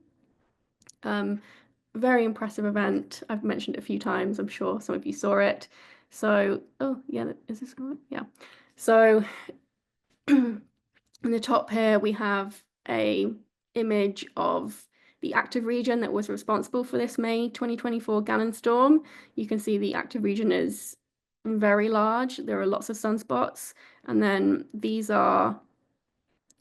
Very impressive event. I've mentioned it a few times. I'm sure some of you saw it. So, oh yeah, is this right? Yeah. So in the top here, we have a image of the active region that was responsible for this May 2024 Gannon storm. You can see the active region is very large. There are lots of sunspots. And then these are,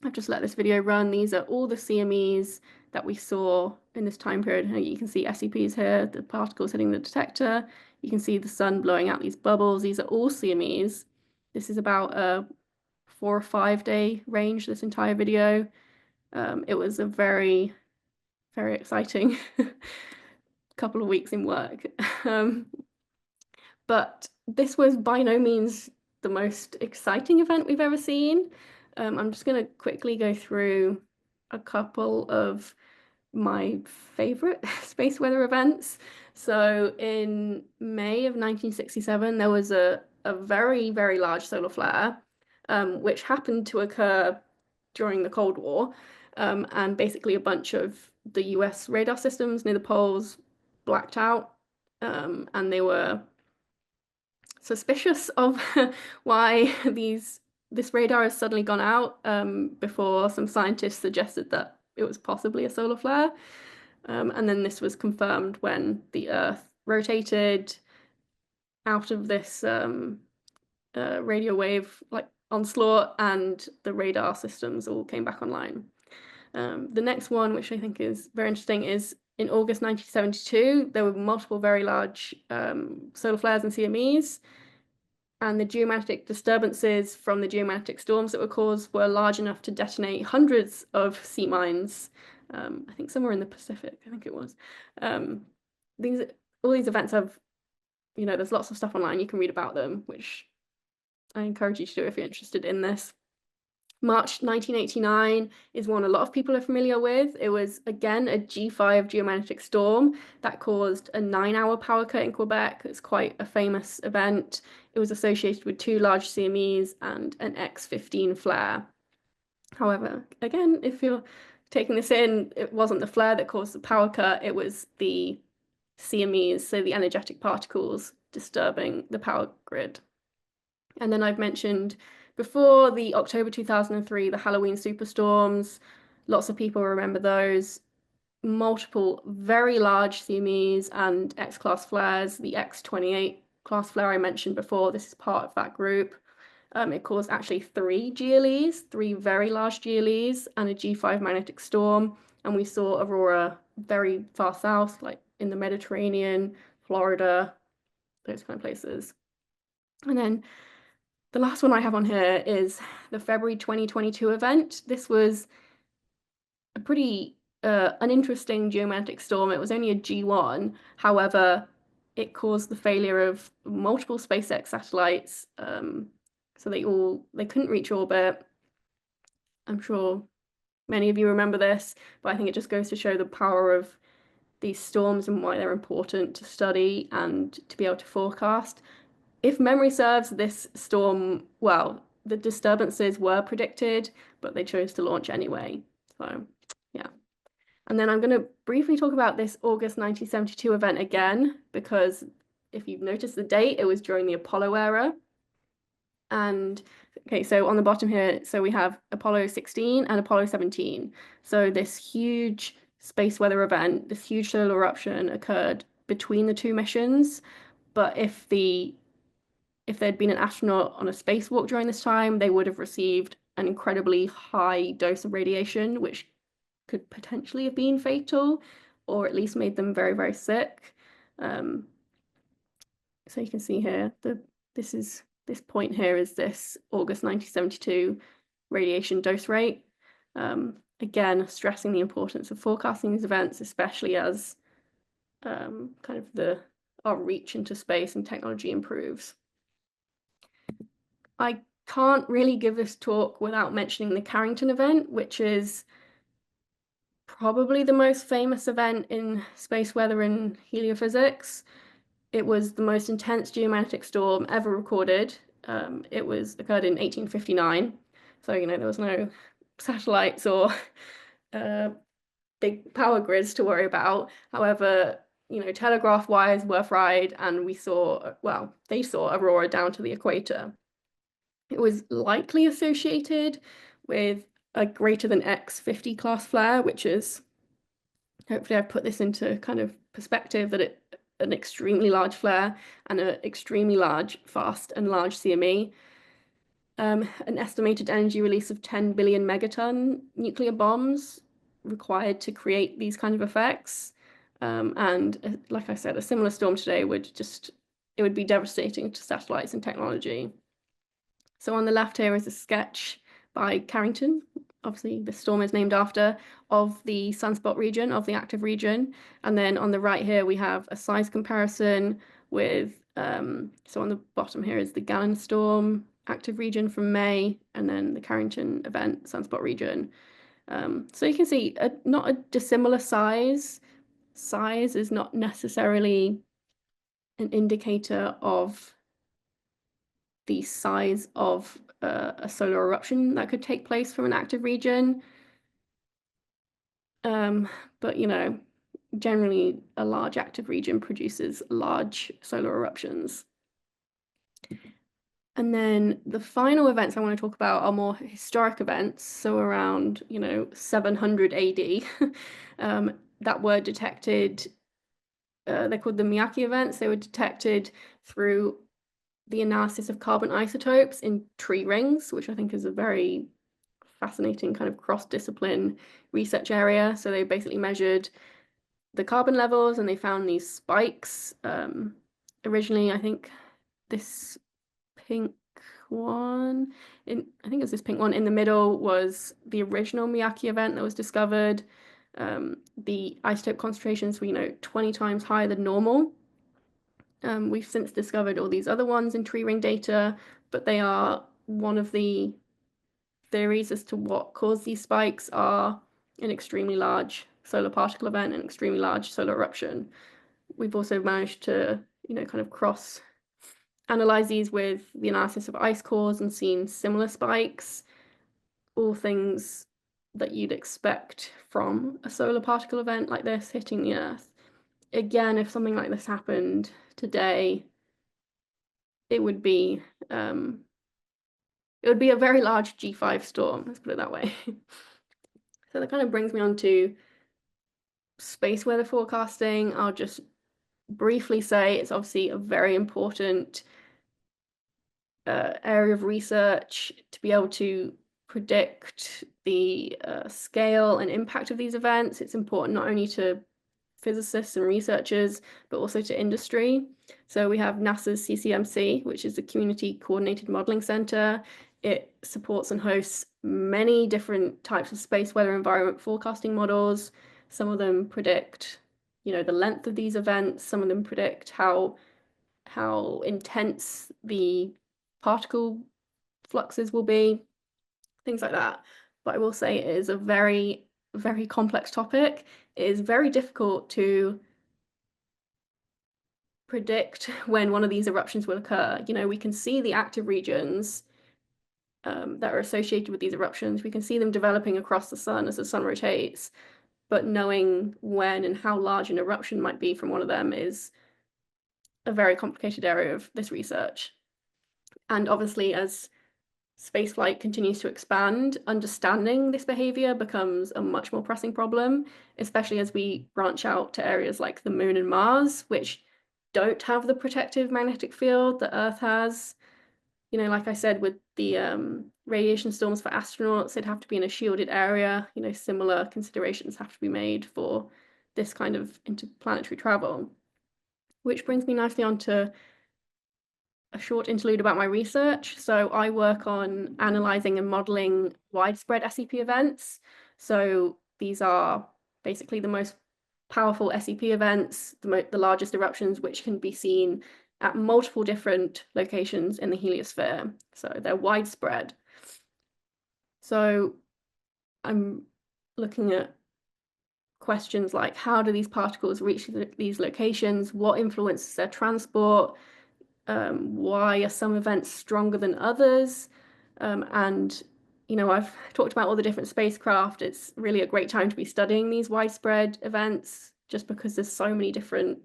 I've just let this video run. These are all the CMEs that we saw in this time period. You can see SEPs here, the particles hitting the detector. You can see the sun blowing out these bubbles. These are all CMEs. This is about a 4 or 5 day range, this entire video. It was a very, very exciting couple of weeks in work. But this was by no means the most exciting event we've ever seen. I'm just going to quickly go through a couple of my favorite space weather events. So in May of 1967, there was a very, very large solar flare, which happened to occur during the Cold War. And basically a bunch of the US radar systems near the poles blacked out, and they were suspicious of why this radar has suddenly gone out, before some scientists suggested that it was possibly a solar flare. And then this was confirmed when the Earth rotated out of this radio wave onslaught, and the radar systems all came back online. The next one, which I think is very interesting, is in August 1972, there were multiple very large solar flares and CMEs, and the geomagnetic disturbances from the geomagnetic storms that were caused were large enough to detonate hundreds of sea mines. I think somewhere in the Pacific, I think it was. All these events have, there's lots of stuff online, you can read about them, which I encourage you to do if you're interested in this. March 1989 is one a lot of people are familiar with. It was, again, a G5 geomagnetic storm that caused a 9-hour power cut in Quebec. It's quite a famous event. It was associated with 2 large CMEs and an X-15 flare. However, again, if you're taking this in, it wasn't the flare that caused the power cut, it was the CMEs, so the energetic particles disturbing the power grid. And then I've mentioned before the October 2003, the Halloween superstorms. Lots of people remember those. Multiple very large CMEs and X-class flares. The X-28 class flare I mentioned before, this is part of that group. It caused actually 3 GLEs, 3 very large GLEs, and a G5 magnetic storm. And we saw aurora very far south, like in the Mediterranean, Florida, those kind of places. And then the last one I have on here is the February 2022 event. This was a pretty uninteresting geomagnetic storm. It was only a G1. However, it caused the failure of multiple SpaceX satellites. So they couldn't reach orbit. I'm sure many of you remember this, but I think it just goes to show the power of these storms and why they're important to study and to be able to forecast. If memory serves, this storm, well, the disturbances were predicted, but they chose to launch anyway. So, yeah. And then I'm going to briefly talk about this August 1972 event again, because if you've noticed the date, it was during the Apollo era. And, okay, so on the bottom here, so we have Apollo 16 and Apollo 17. So this huge space weather event, this huge solar eruption occurred between the 2 missions. But if there'd been an astronaut on a spacewalk during this time, they would have received an incredibly high dose of radiation, which could potentially have been fatal, or at least made them very, very sick. So you can see here, this point here is this August 1972 radiation dose rate. Again, stressing the importance of forecasting these events, especially as kind of our reach into space and technology improves. I can't really give this talk without mentioning the Carrington event, which is probably the most famous event in space weather and heliophysics. It was the most intense geomagnetic storm ever recorded. It occurred in 1859. So, there was no satellites or big power grids to worry about. However, telegraph wires were fried, and they saw aurora down to the equator. It was likely associated with a greater than X50 class flare, which is, hopefully I've put this into kind of perspective, that an extremely large flare and an extremely large, fast and large CME. An estimated energy release of 10 billion megaton nuclear bombs required to create these kind of effects. And like I said, a similar storm today would be devastating to satellites and technology. So on the left here is a sketch by Carrington, obviously the storm is named after, of the sunspot region, of the active region. And then on the right here, we have a size comparison with, so on the bottom here is the Gallon storm, active region from May, and then the Carrington event sunspot region. So you can see not a dissimilar size. Size is not necessarily an indicator of the size of a solar eruption that could take place from an active region. But generally a large active region produces large solar eruptions. And then the final events I want to talk about are more historic events, so around 700 AD, that were detected. They're called the Miyake events. They were detected through the analysis of carbon isotopes in tree rings, which I think is a very fascinating kind of cross-discipline research area. So they basically measured the carbon levels and they found these spikes. Originally, I think this pink one, I think it was this pink one in the middle was the original Miyake event that was discovered. The isotope concentrations were 20 times higher than normal. We've since discovered all these other ones in tree ring data, but they are one of the theories as to what caused these spikes are an extremely large solar particle event, an extremely large solar eruption. We've also managed to, kind of cross analyze these with the analysis of ice cores and seen similar spikes, all things that you'd expect from a solar particle event like this hitting the Earth. Again, if something like this happened today, it would be a very large G5 storm, let's put it that way. So that kind of brings me on to space weather forecasting. I'll just briefly say it's obviously a very important area of research to be able to predict the scale and impact of these events. It's important not only to physicists and researchers, but also to industry. So we have NASA's CCMC, which is the Community Coordinated Modeling Center. It supports and hosts many different types of space weather environment forecasting models. Some of them predict, the length of these events. Some of them predict how intense the particle fluxes will be, things like that. But I will say it is a very, very complex topic. It is very difficult to predict when one of these eruptions will occur. We can see the active regions that are associated with these eruptions. We can see them developing across the sun as the sun rotates, but knowing when and how large an eruption might be from one of them is a very complicated area of this research. And obviously, as spaceflight continues to expand, understanding this behavior becomes a much more pressing problem, especially as we branch out to areas like the Moon and Mars, which don't have the protective magnetic field that Earth has. Like I said, with the radiation storms for astronauts, they'd have to be in a shielded area. Similar considerations have to be made for this kind of interplanetary travel. Which brings me nicely on to a short interlude about my research. So I work on analyzing and modeling widespread SEP events. So these are basically the most powerful SEP events, the largest eruptions, which can be seen at multiple different locations in the heliosphere. So they're widespread. So I'm looking at questions like, how do these particles reach these locations? What influences their transport? Why are some events stronger than others? And I've talked about all the different spacecraft. It's really a great time to be studying these widespread events, just because there's so many different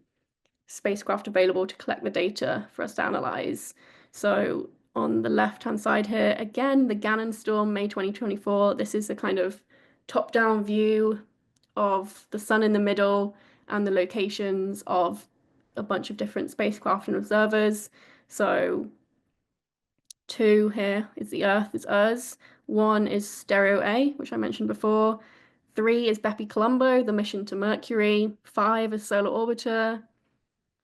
spacecraft available to collect the data for us to analyze. So on the left-hand side here, again, the Gannon storm, May 2024. This is a kind of top-down view of the sun in the middle and the locations of a bunch of different spacecraft and observers. So 2 here is the Earth, is us. 1 is Stereo A, which I mentioned before. 3 is Bepi-Colombo, the mission to Mercury. 5 is Solar Orbiter.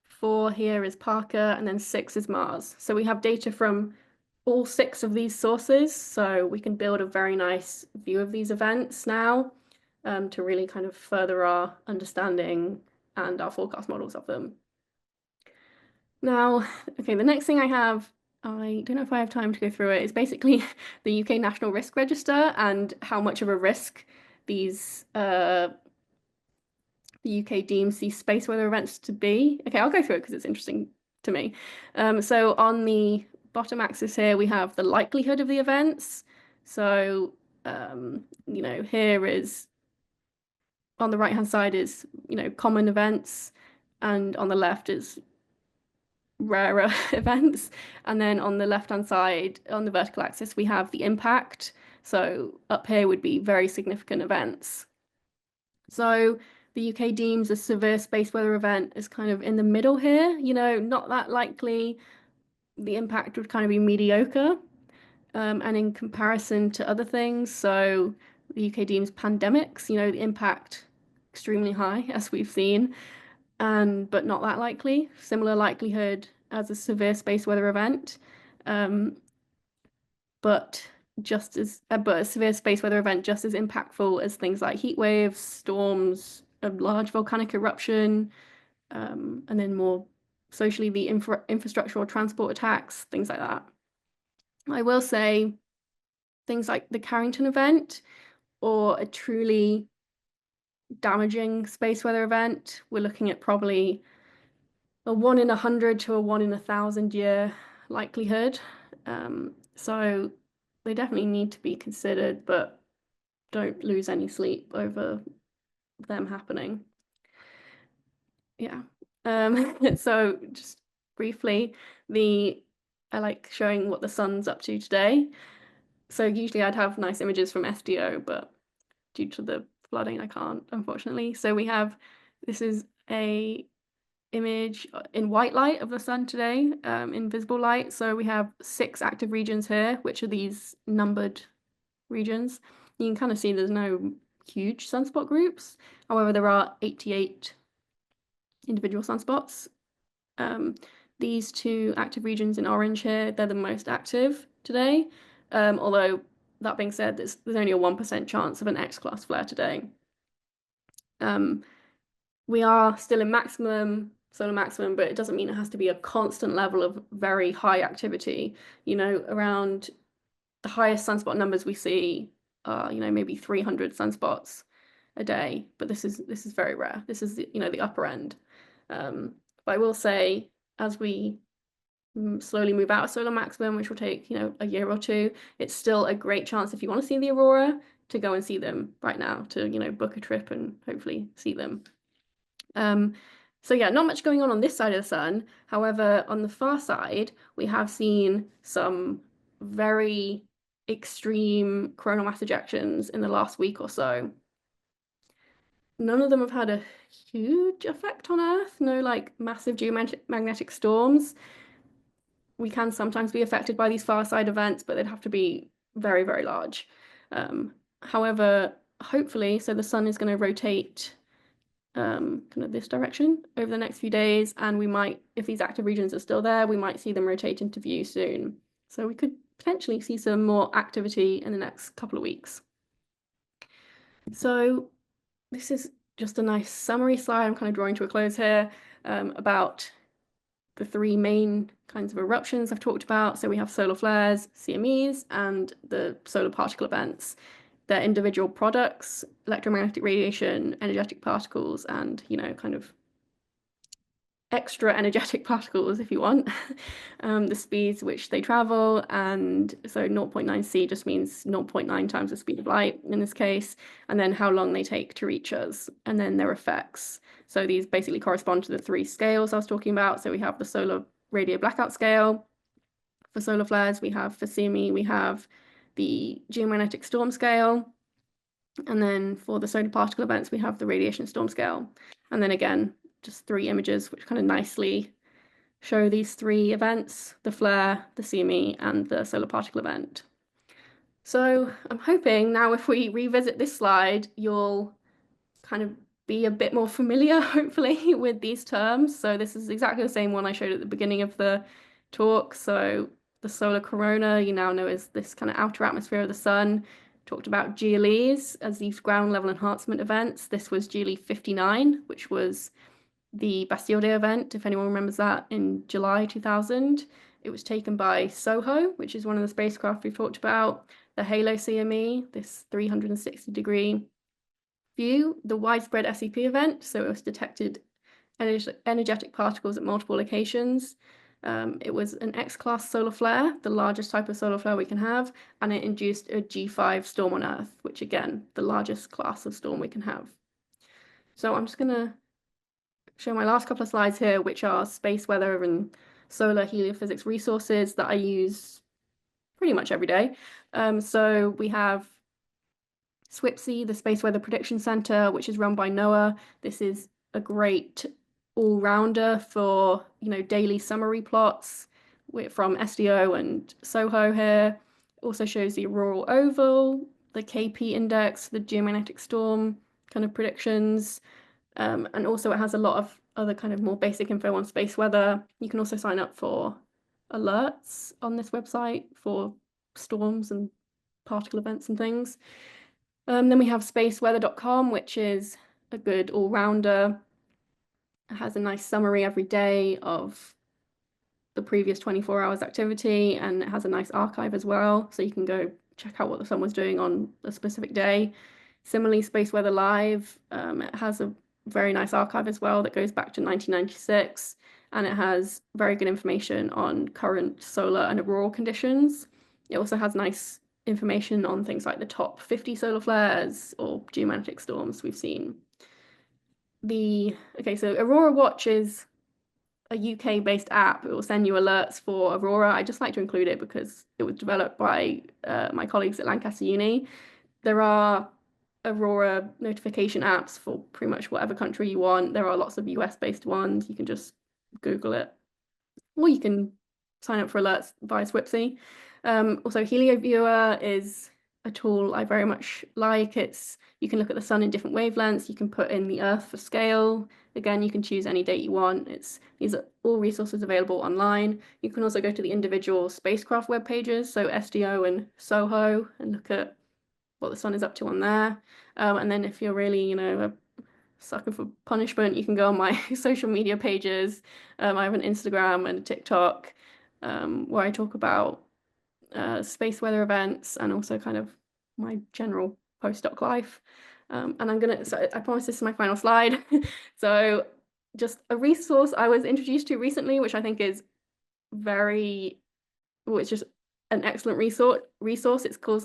4 here is Parker, and then 6 is Mars. So we have data from all 6 of these sources, so we can build a very nice view of these events now to really kind of further our understanding and our forecast models of them. Now, okay, the next thing I have I don't know if I have time to go through it. It's basically the UK National Risk Register and how much of a risk these the UK deems these space weather events to be. Okay, I'll go through it because it's interesting to me. So on the bottom axis here, we have the likelihood of the events. So, here is on the right-hand side is, common events, and on the left is rarer events. And then on the left-hand side, on the vertical axis, we have the impact. So up here would be very significant events. So the UK deems a severe space weather event as kind of in the middle here, not that likely. The impact would kind of be mediocre. And in comparison to other things, so the UK deems pandemics, the impact extremely high, as we've seen, but not that likely. Similar likelihood as a severe space weather event, but a severe space weather event just as impactful as things like heat waves, storms, a large volcanic eruption, and then more socially the infrastructural transport attacks, things like that. I will say things like the Carrington event or a truly damaging space weather event, we're looking at probably a 1 in 100 to a 1 in 1,000 year likelihood. So they definitely need to be considered, but don't lose any sleep over them happening. Yeah. So just briefly, I like showing what the sun's up to today. So usually I'd have nice images from SDO, but due to the flooding, I can't, unfortunately. So this is a image in white light of the sun today, in visible light. So we have 6 active regions here, which are these numbered regions. You can kind of see there's no huge sunspot groups. However, there are 88 individual sunspots. These 2 active regions in orange here, they're the most active today. Although that being said, there's only a 1% chance of an X-class flare today. We are still in solar maximum, but it doesn't mean it has to be a constant level of very high activity. Around the highest sunspot numbers we see are, maybe 300 sunspots a day, but this is very rare. This is the upper end. But I will say, as we slowly move out of solar maximum, which will take a year or two, it's still a great chance if you want to see the aurora to go and see them right now, to book a trip and hopefully see them. So yeah, not much going on this side of the sun. However, on the far side, we have seen some very extreme coronal mass ejections in the last week or so. None of them have had a huge effect on Earth, no like massive geomagnetic storms. We can sometimes be affected by these far side events, but they'd have to be very, very large. However, hopefully, so the sun is going to rotate kind of this direction over the next few days, and we might, if these active regions are still there, we might see them rotate into view soon. So we could potentially see some more activity in the next couple of weeks. So this is just a nice summary slide. I'm kind of drawing to a close here, about the 3 main kinds of eruptions I've talked about. So we have solar flares, CMEs, and the solar particle events. They're individual products, electromagnetic radiation, energetic particles, and, kind of extra energetic particles, if you want. The speeds which they travel, and so 0.9 c just means 0.9 times the speed of light in this case, and then how long they take to reach us, and then their effects. So these basically correspond to the 3 scales I was talking about. So we have the solar radio blackout scale. For solar flares, we have for CME, we have the geomagnetic storm scale. And then for the solar particle events, we have the radiation storm scale. And then again, just 3 images which kind of nicely show these 3 events, the flare, the CME, and the solar particle event. So I'm hoping now if we revisit this slide, you'll kind of be a bit more familiar, hopefully, with these terms. So this is exactly the same one I showed at the beginning of the talk. So the solar corona, you now know as this kind of outer atmosphere of the sun. Talked about GLEs as these ground level enhancement events. This was GLE 59, which was the Bastille Day event, if anyone remembers that, in July 2000. It was taken by SOHO, which is one of the spacecraft we've talked about, the Halo CME, this 360-degree view, the widespread SEP event, so it was detected energetic particles at multiple locations. It was an X-class solar flare, the largest type of solar flare we can have, and it induced a G5 storm on Earth, which again, the largest class of storm we can have. So I'm just going to show my last couple of slides here, which are space weather and solar heliophysics resources that I use pretty much every day. So we have SWPC, the Space Weather Prediction Center, which is run by NOAA. This is a great all-rounder for, daily summary plots from SDO and SOHO here. Also shows the auroral oval, the KP index, the geomagnetic storm kind of predictions. And also it has a lot of other kind of more basic info on space weather. You can also sign up for alerts on this website for storms and particle events and things. Then we have spaceweather.com, which is a good all-rounder. It has a nice summary every day of the previous 24 hours activity, and it has a nice archive as well, so you can go check out what the sun was doing on a specific day. Similarly, Space Weather Live, it has a very nice archive as well that goes back to 1996, and it has very good information on current solar and auroral conditions. It also has nice information on things like the top 50 solar flares or geomagnetic storms we've seen. So Aurora Watch is a UK-based app. It will send you alerts for Aurora. I just like to include it because it was developed by my colleagues at Lancaster Uni. There are Aurora notification apps for pretty much whatever country you want. There are lots of US-based ones. You can just Google it, or you can sign up for alerts via SWPC. Also, HelioViewer is a tool I very much like. You can look at the sun in different wavelengths. You can put in the Earth for scale. Again, you can choose any date you want. These are all resources available online. You can also go to the individual spacecraft web pages, so SDO and SOHO, and look at what the sun is up to on there. And then if you're really, a sucker for punishment, you can go on my social media pages. I have an Instagram and a TikTok where I talk about space weather events and also kind of my general postdoc life. And so I promise this is my final slide. So just a resource I was introduced to recently, which I think is it's just an excellent resource. It's called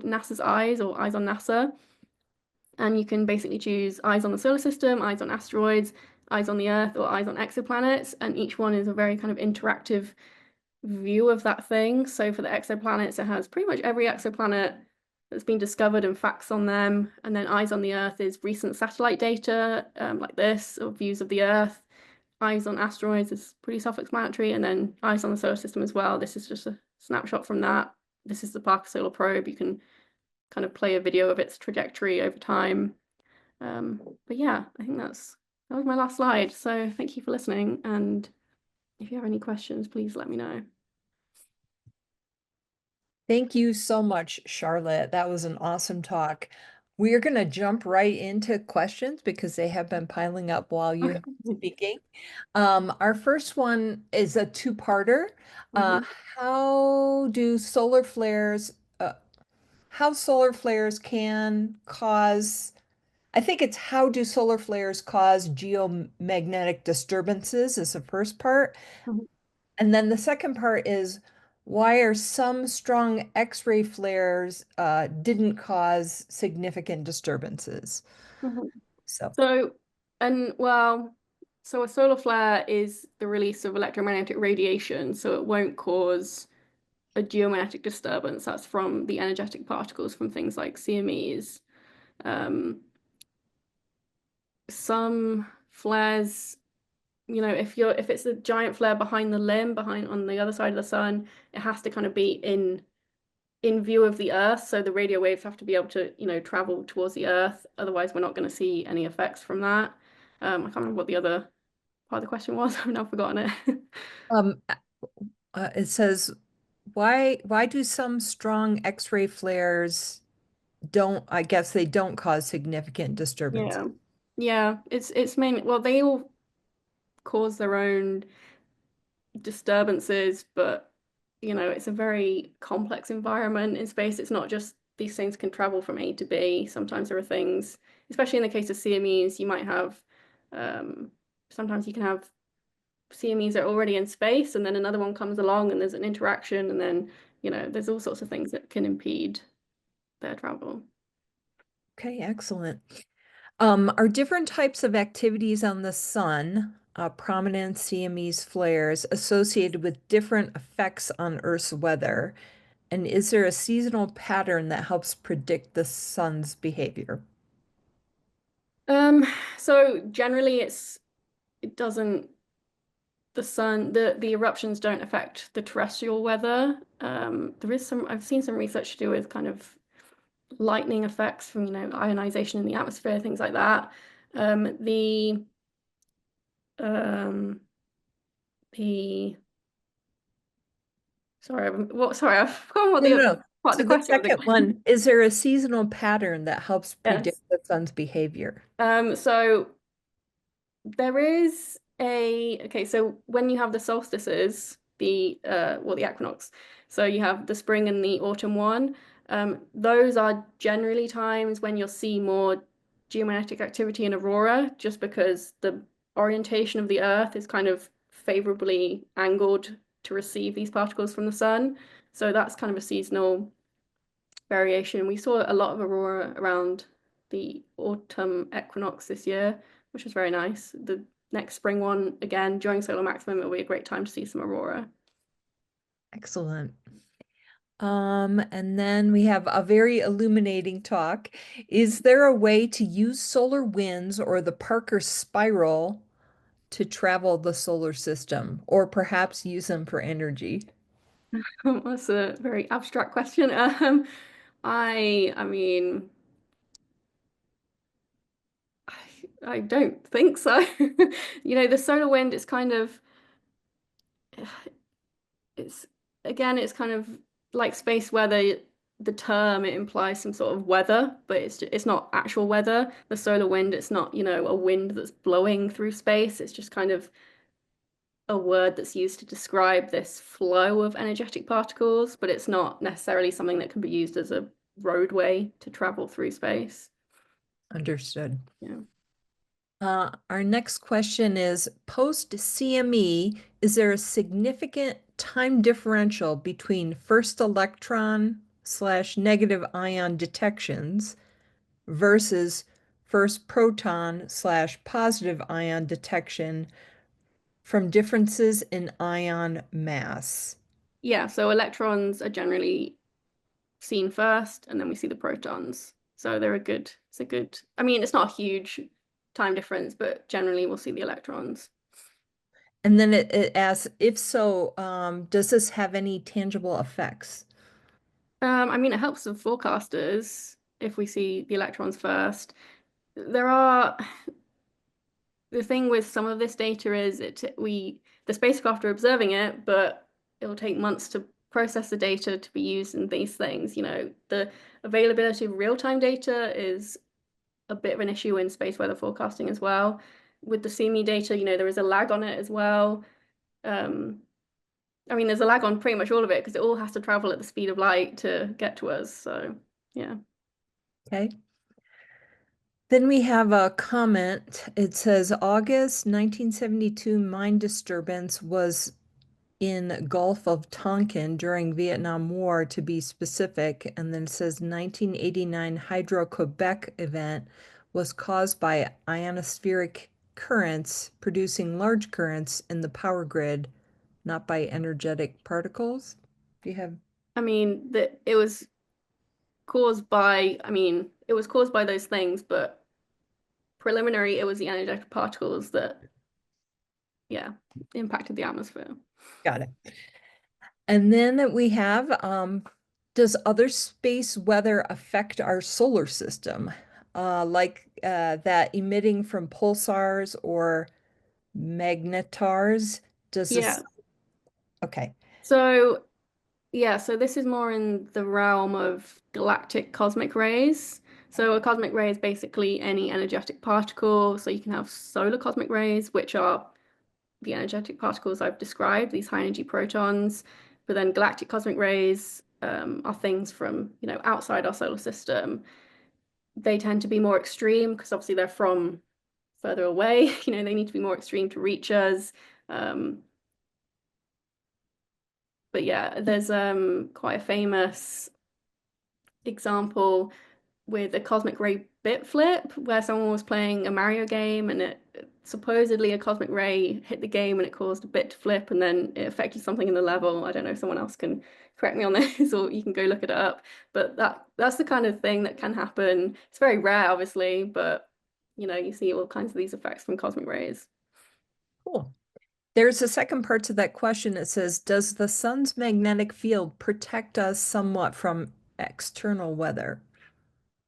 NASA's Eyes, or Eyes on NASA. And you can basically choose eyes on the solar system, eyes on asteroids, eyes on the Earth, or eyes on exoplanets. And each one is a very kind of interactive view of that thing. So for the exoplanets, it has pretty much every exoplanet that's been discovered and facts on them. And then eyes on the Earth is recent satellite data like this, or views of the Earth. Eyes on asteroids is pretty self-explanatory. And then eyes on the solar system as well. This is just a snapshot from that. This is the Parker Solar Probe. You can kind of play a video of its trajectory over time. But yeah, I think that was my last slide. So thank you for listening. And if you have any questions, please let me know. Thank you so much, Charlotte. That was an awesome talk. We are going to jump right into questions because they have been piling up while you have been speaking. Our first one is a two-parter. How solar flares can cause, I think it's how do solar flares cause geomagnetic disturbances is the first part. And then the second part is why are some strong X-ray flares didn't cause significant disturbances? So So a solar flare is the release of electromagnetic radiation, so it won't cause a geomagnetic disturbance. That's from the energetic particles from things like CMEs. Some flares, if it's a giant flare behind the limb, on the other side of the sun, it has to kind of be in view of the Earth. So the radio waves have to be able to, travel towards the Earth. Otherwise, we're not going to see any effects from that. I can't remember what the other part of the question was. I've now forgotten it. it says, why do some strong X-ray flares I guess they don't cause significant disturbance? Yeah. It's mainly, well, they all cause their own disturbances, but it's a very complex environment in space. It's not just these things can travel from A to B. Sometimes there are things, especially in the case of CMEs, you might have sometimes you can have CMEs that are already in space, and then another one comes along and there's an interaction, and then there's all sorts of things that can impede their travel. Okay, excellent. Are different types of activities on the sun, prominent CMEs flares, associated with different effects on Earth's weather? And is there a seasonal pattern that helps predict the sun's behavior? So generally it doesn't the sun the eruptions don't affect the terrestrial weather. I've seen some research to do with kind of lightning effects from ionization in the atmosphere, things like that. The um the sorry I've forgotten No, no, no. what So the the question was second again. one, is there a seasonal pattern that helps predict Yes. the sun's behavior? So there is so when you have the solstices, the equinox, so you have the spring and the autumn one, those are generally times when you'll see more geomagnetic activity in aurora, just because the orientation of the Earth is kind of favorably angled to receive these particles from the sun. So that's kind of a seasonal variation. We saw a lot of aurora around the autumn equinox this year, which was very nice. The next spring one, again, during solar maximum, it'll be a great time to see some aurora. Excellent. And then we have a very illuminating talk. Is there a way to use solar winds or the Parker spiral to travel the solar system, or perhaps use them for energy? That's a very abstract question. I mean, I don't think so. The solar wind is kind of it's it's kind of like space weather. The term, it implies some sort of weather, but it's not actual weather. The solar wind, it's not, a wind that's blowing through space. It's just kind of a word that's used to describe this flow of energetic particles, but it's not necessarily something that can be used as a roadway to travel through space. Understood. Yeah. Our next question is, post-CME, is there a significant time differential between first electron / negative ion detections versus first proton / positive ion detection from differences in ion mass? Yeah, so electrons are generally seen first, and then we see the protons. So it's a good, I mean, it's not a huge time difference, but generally we'll see the electrons. And then it asks, if so, does this have any tangible effects? I mean, it helps the forecasters if we see the electrons first. There are the thing with some of this data is the spacecraft are observing it, but it'll take months to process the data to be used in these things. The availability of real-time data is a bit of an issue in space weather forecasting as well. With the CME data, there is a lag on it as well. I mean, there's a lag on pretty much all of it because it all has to travel at the speed of light to get to us. So, yeah. Okay. Then we have a comment. It says August 1972 mine disturbance was in Gulf of Tonkin during Vietnam War, to be specific. And then it says 1989 Hydro-Quebec event was caused by ionospheric currents producing large currents in the power grid, not by energetic particles. Do you have? I mean, it was caused by those things, but preliminary, it was the energetic particles that, yeah, impacted the atmosphere. Got it. And then we have, does other space weather affect our solar system? Like that emitting from pulsars or magnetars? Does Yeah. this, okay, So, yeah, so this is more in the realm of galactic cosmic rays. So a cosmic ray is basically any energetic particle. So you can have solar cosmic rays, which are the energetic particles I've described, these high energy protons. But then galactic cosmic rays are things from, outside our solar system. They tend to be more extreme because obviously they're from further away. They need to be more extreme to reach us. But yeah, there's quite a famous example with a cosmic ray bit flip where someone was playing a Mario game and supposedly a cosmic ray hit the game and it caused a bit to flip and then it affected something in the level. I don't know if someone else can correct me on this or you can go look it up. But that's the kind of thing that can happen. It's very rare, obviously, but you see all kinds of these effects from cosmic rays. Cool. There's a second part to that question that says, does the sun's magnetic field protect us somewhat from external weather?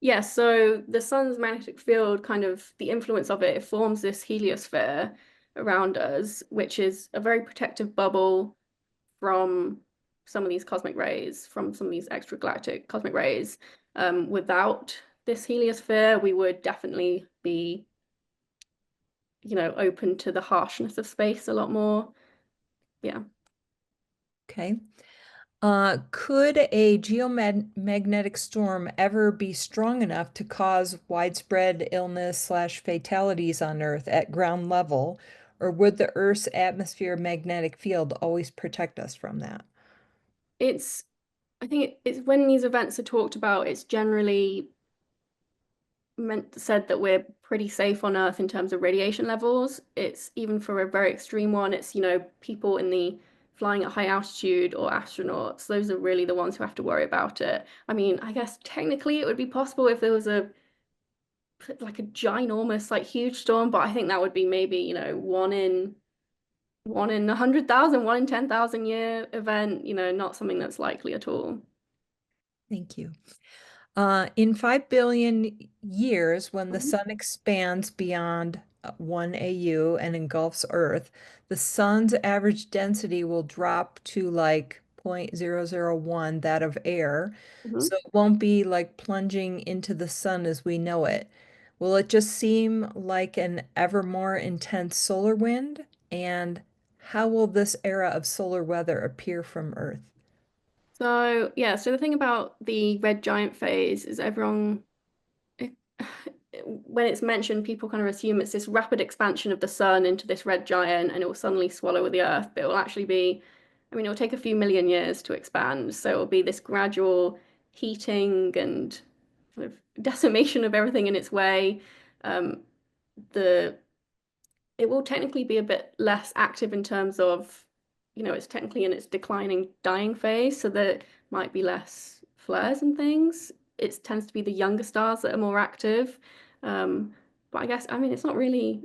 Yeah, so the sun's magnetic field, kind of the influence of it forms this heliosphere around us, which is a very protective bubble from some of these cosmic rays, from some of these extragalactic cosmic rays. Without this heliosphere, we would definitely be, open to the harshness of space a lot more. Yeah. Okay. Could a geomagnetic storm ever be strong enough to cause widespread illness/fatalities on Earth at ground level, or would the Earth's atmosphere magnetic field always protect us from that? I think it's when these events are talked about, it's generally said that we're pretty safe on Earth in terms of radiation levels. It's even for a very extreme one, it's, people in the flying at high altitude or astronauts. Those are really the ones who have to worry about it. I mean, I guess technically it would be possible if there was like a ginormous, like huge storm, but I think that would be maybe, one in 100,000, 1 in 10,000 year event, not something that's likely at all. Thank you. In 5 billion years, when the sun expands beyond 1 AU and engulfs Earth, the sun's average density will drop to like 0.001 that of air. Mhm. So it won't be like plunging into the sun as we know it. Will it just seem like an ever more intense solar wind? And how will this era of solar weather appear from Earth? So yeah, so the thing about the red giant phase is it- when it's mentioned, people kind of assume it's this rapid expansion of the sun into this red giant and it will suddenly swallow the Earth, but it will actually be, I mean, it will take a few million years to expand. So it will be this gradual heating and kind of decimation of everything in its way. Um, the it will technically be a bit less active in terms of, it's technically in its declining, dying phase, so there might be less flares and things. It tends to be the younger stars that are more active. But I guess, I mean, it's not really,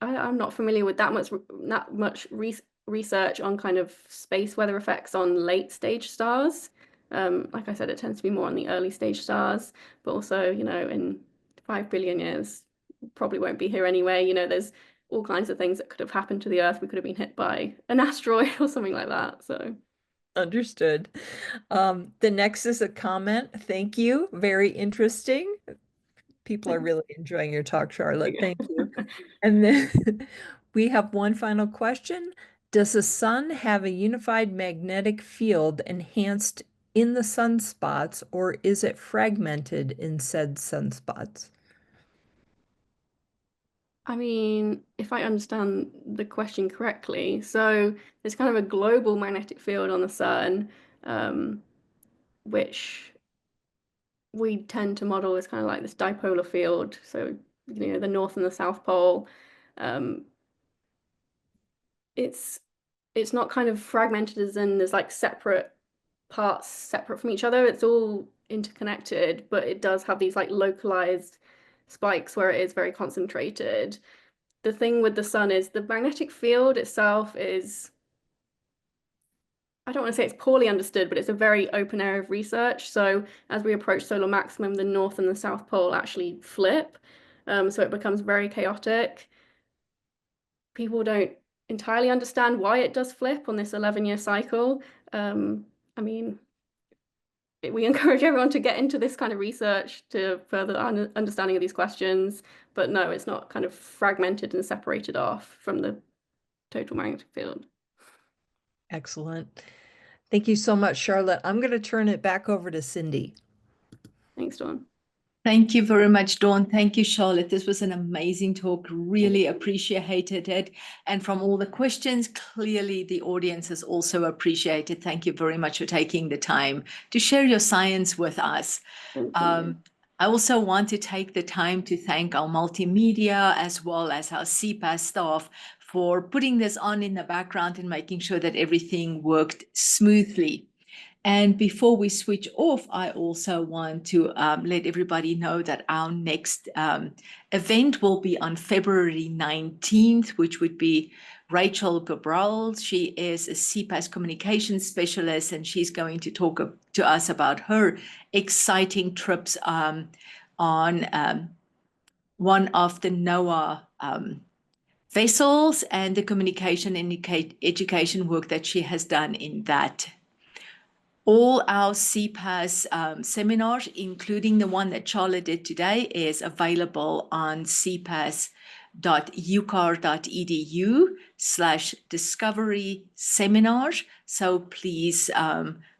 I'm not familiar with that much research on kind of space weather effects on late stage stars. Like I said, it tends to be more on the early stage stars, but also, in 5 billion years, probably won't be here anyway. There's all kinds of things that could have happened to the Earth. We could have been hit by an asteroid or something like that. So, Understood. The next is a comment. Thank you. Very interesting. People are thanks. really enjoying your talk, Charlotte. Thank you. And then we have one final question. Does the sun have a unified magnetic field enhanced in the sunspots, or is it fragmented in said sunspots? I mean, if I understand the question correctly, so there's kind of a global magnetic field on the sun, um, which we tend to model as kind of like this dipolar field. So, the North and the South Pole. Um, it's it's not kind of fragmented as in there's like separate parts separate from each other. It's all interconnected, but it does have these like localized spikes where it is very concentrated. The thing with the sun is the magnetic field itself is, I don't want to say it's poorly understood, but it's a very open area of research. So as we approach solar maximum, the North and the South Pole actually flip. So it becomes very chaotic. People don't entirely understand why it does flip on this 11-year cycle. I mean, we encourage everyone to get into this kind of research to further understanding of these questions. But no, it's not kind of fragmented and separated off from the total magnetic field. Excellent. Thank you so much, Charlotte. I'm going to turn it back over to Cindy. Thanks, Dawn. Thank you very much, Dawn. Thank you, Charlotte. This was an amazing talk. Really appreciated it. And from all the questions, clearly the audience has also appreciated. Thank you very much for taking the time to share your science with us. I also want to take the time to thank our multimedia as well as our CPAESS staff for putting this on in the background and making sure that everything worked smoothly. And before we switch off, I also want to let everybody know that our next event will be on February 19th, which would be Rachel Cabral. She is a CPAESS communications specialist, and she's going to talk to us about her exciting trips on one of the NOAA vessels and the communication and education work that she has done in that. All our CPAESS seminars, including the one that Charlotte did today, is available on cpaess.ucar.edu/discovery seminars. So please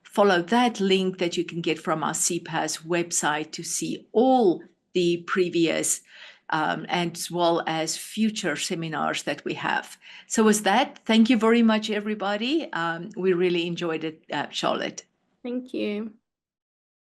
follow that link that you can get from our CPAESS website to see all the previous as well as future seminars that we have. So with that, thank you very much, everybody. We really enjoyed it, Charlotte. Thank you.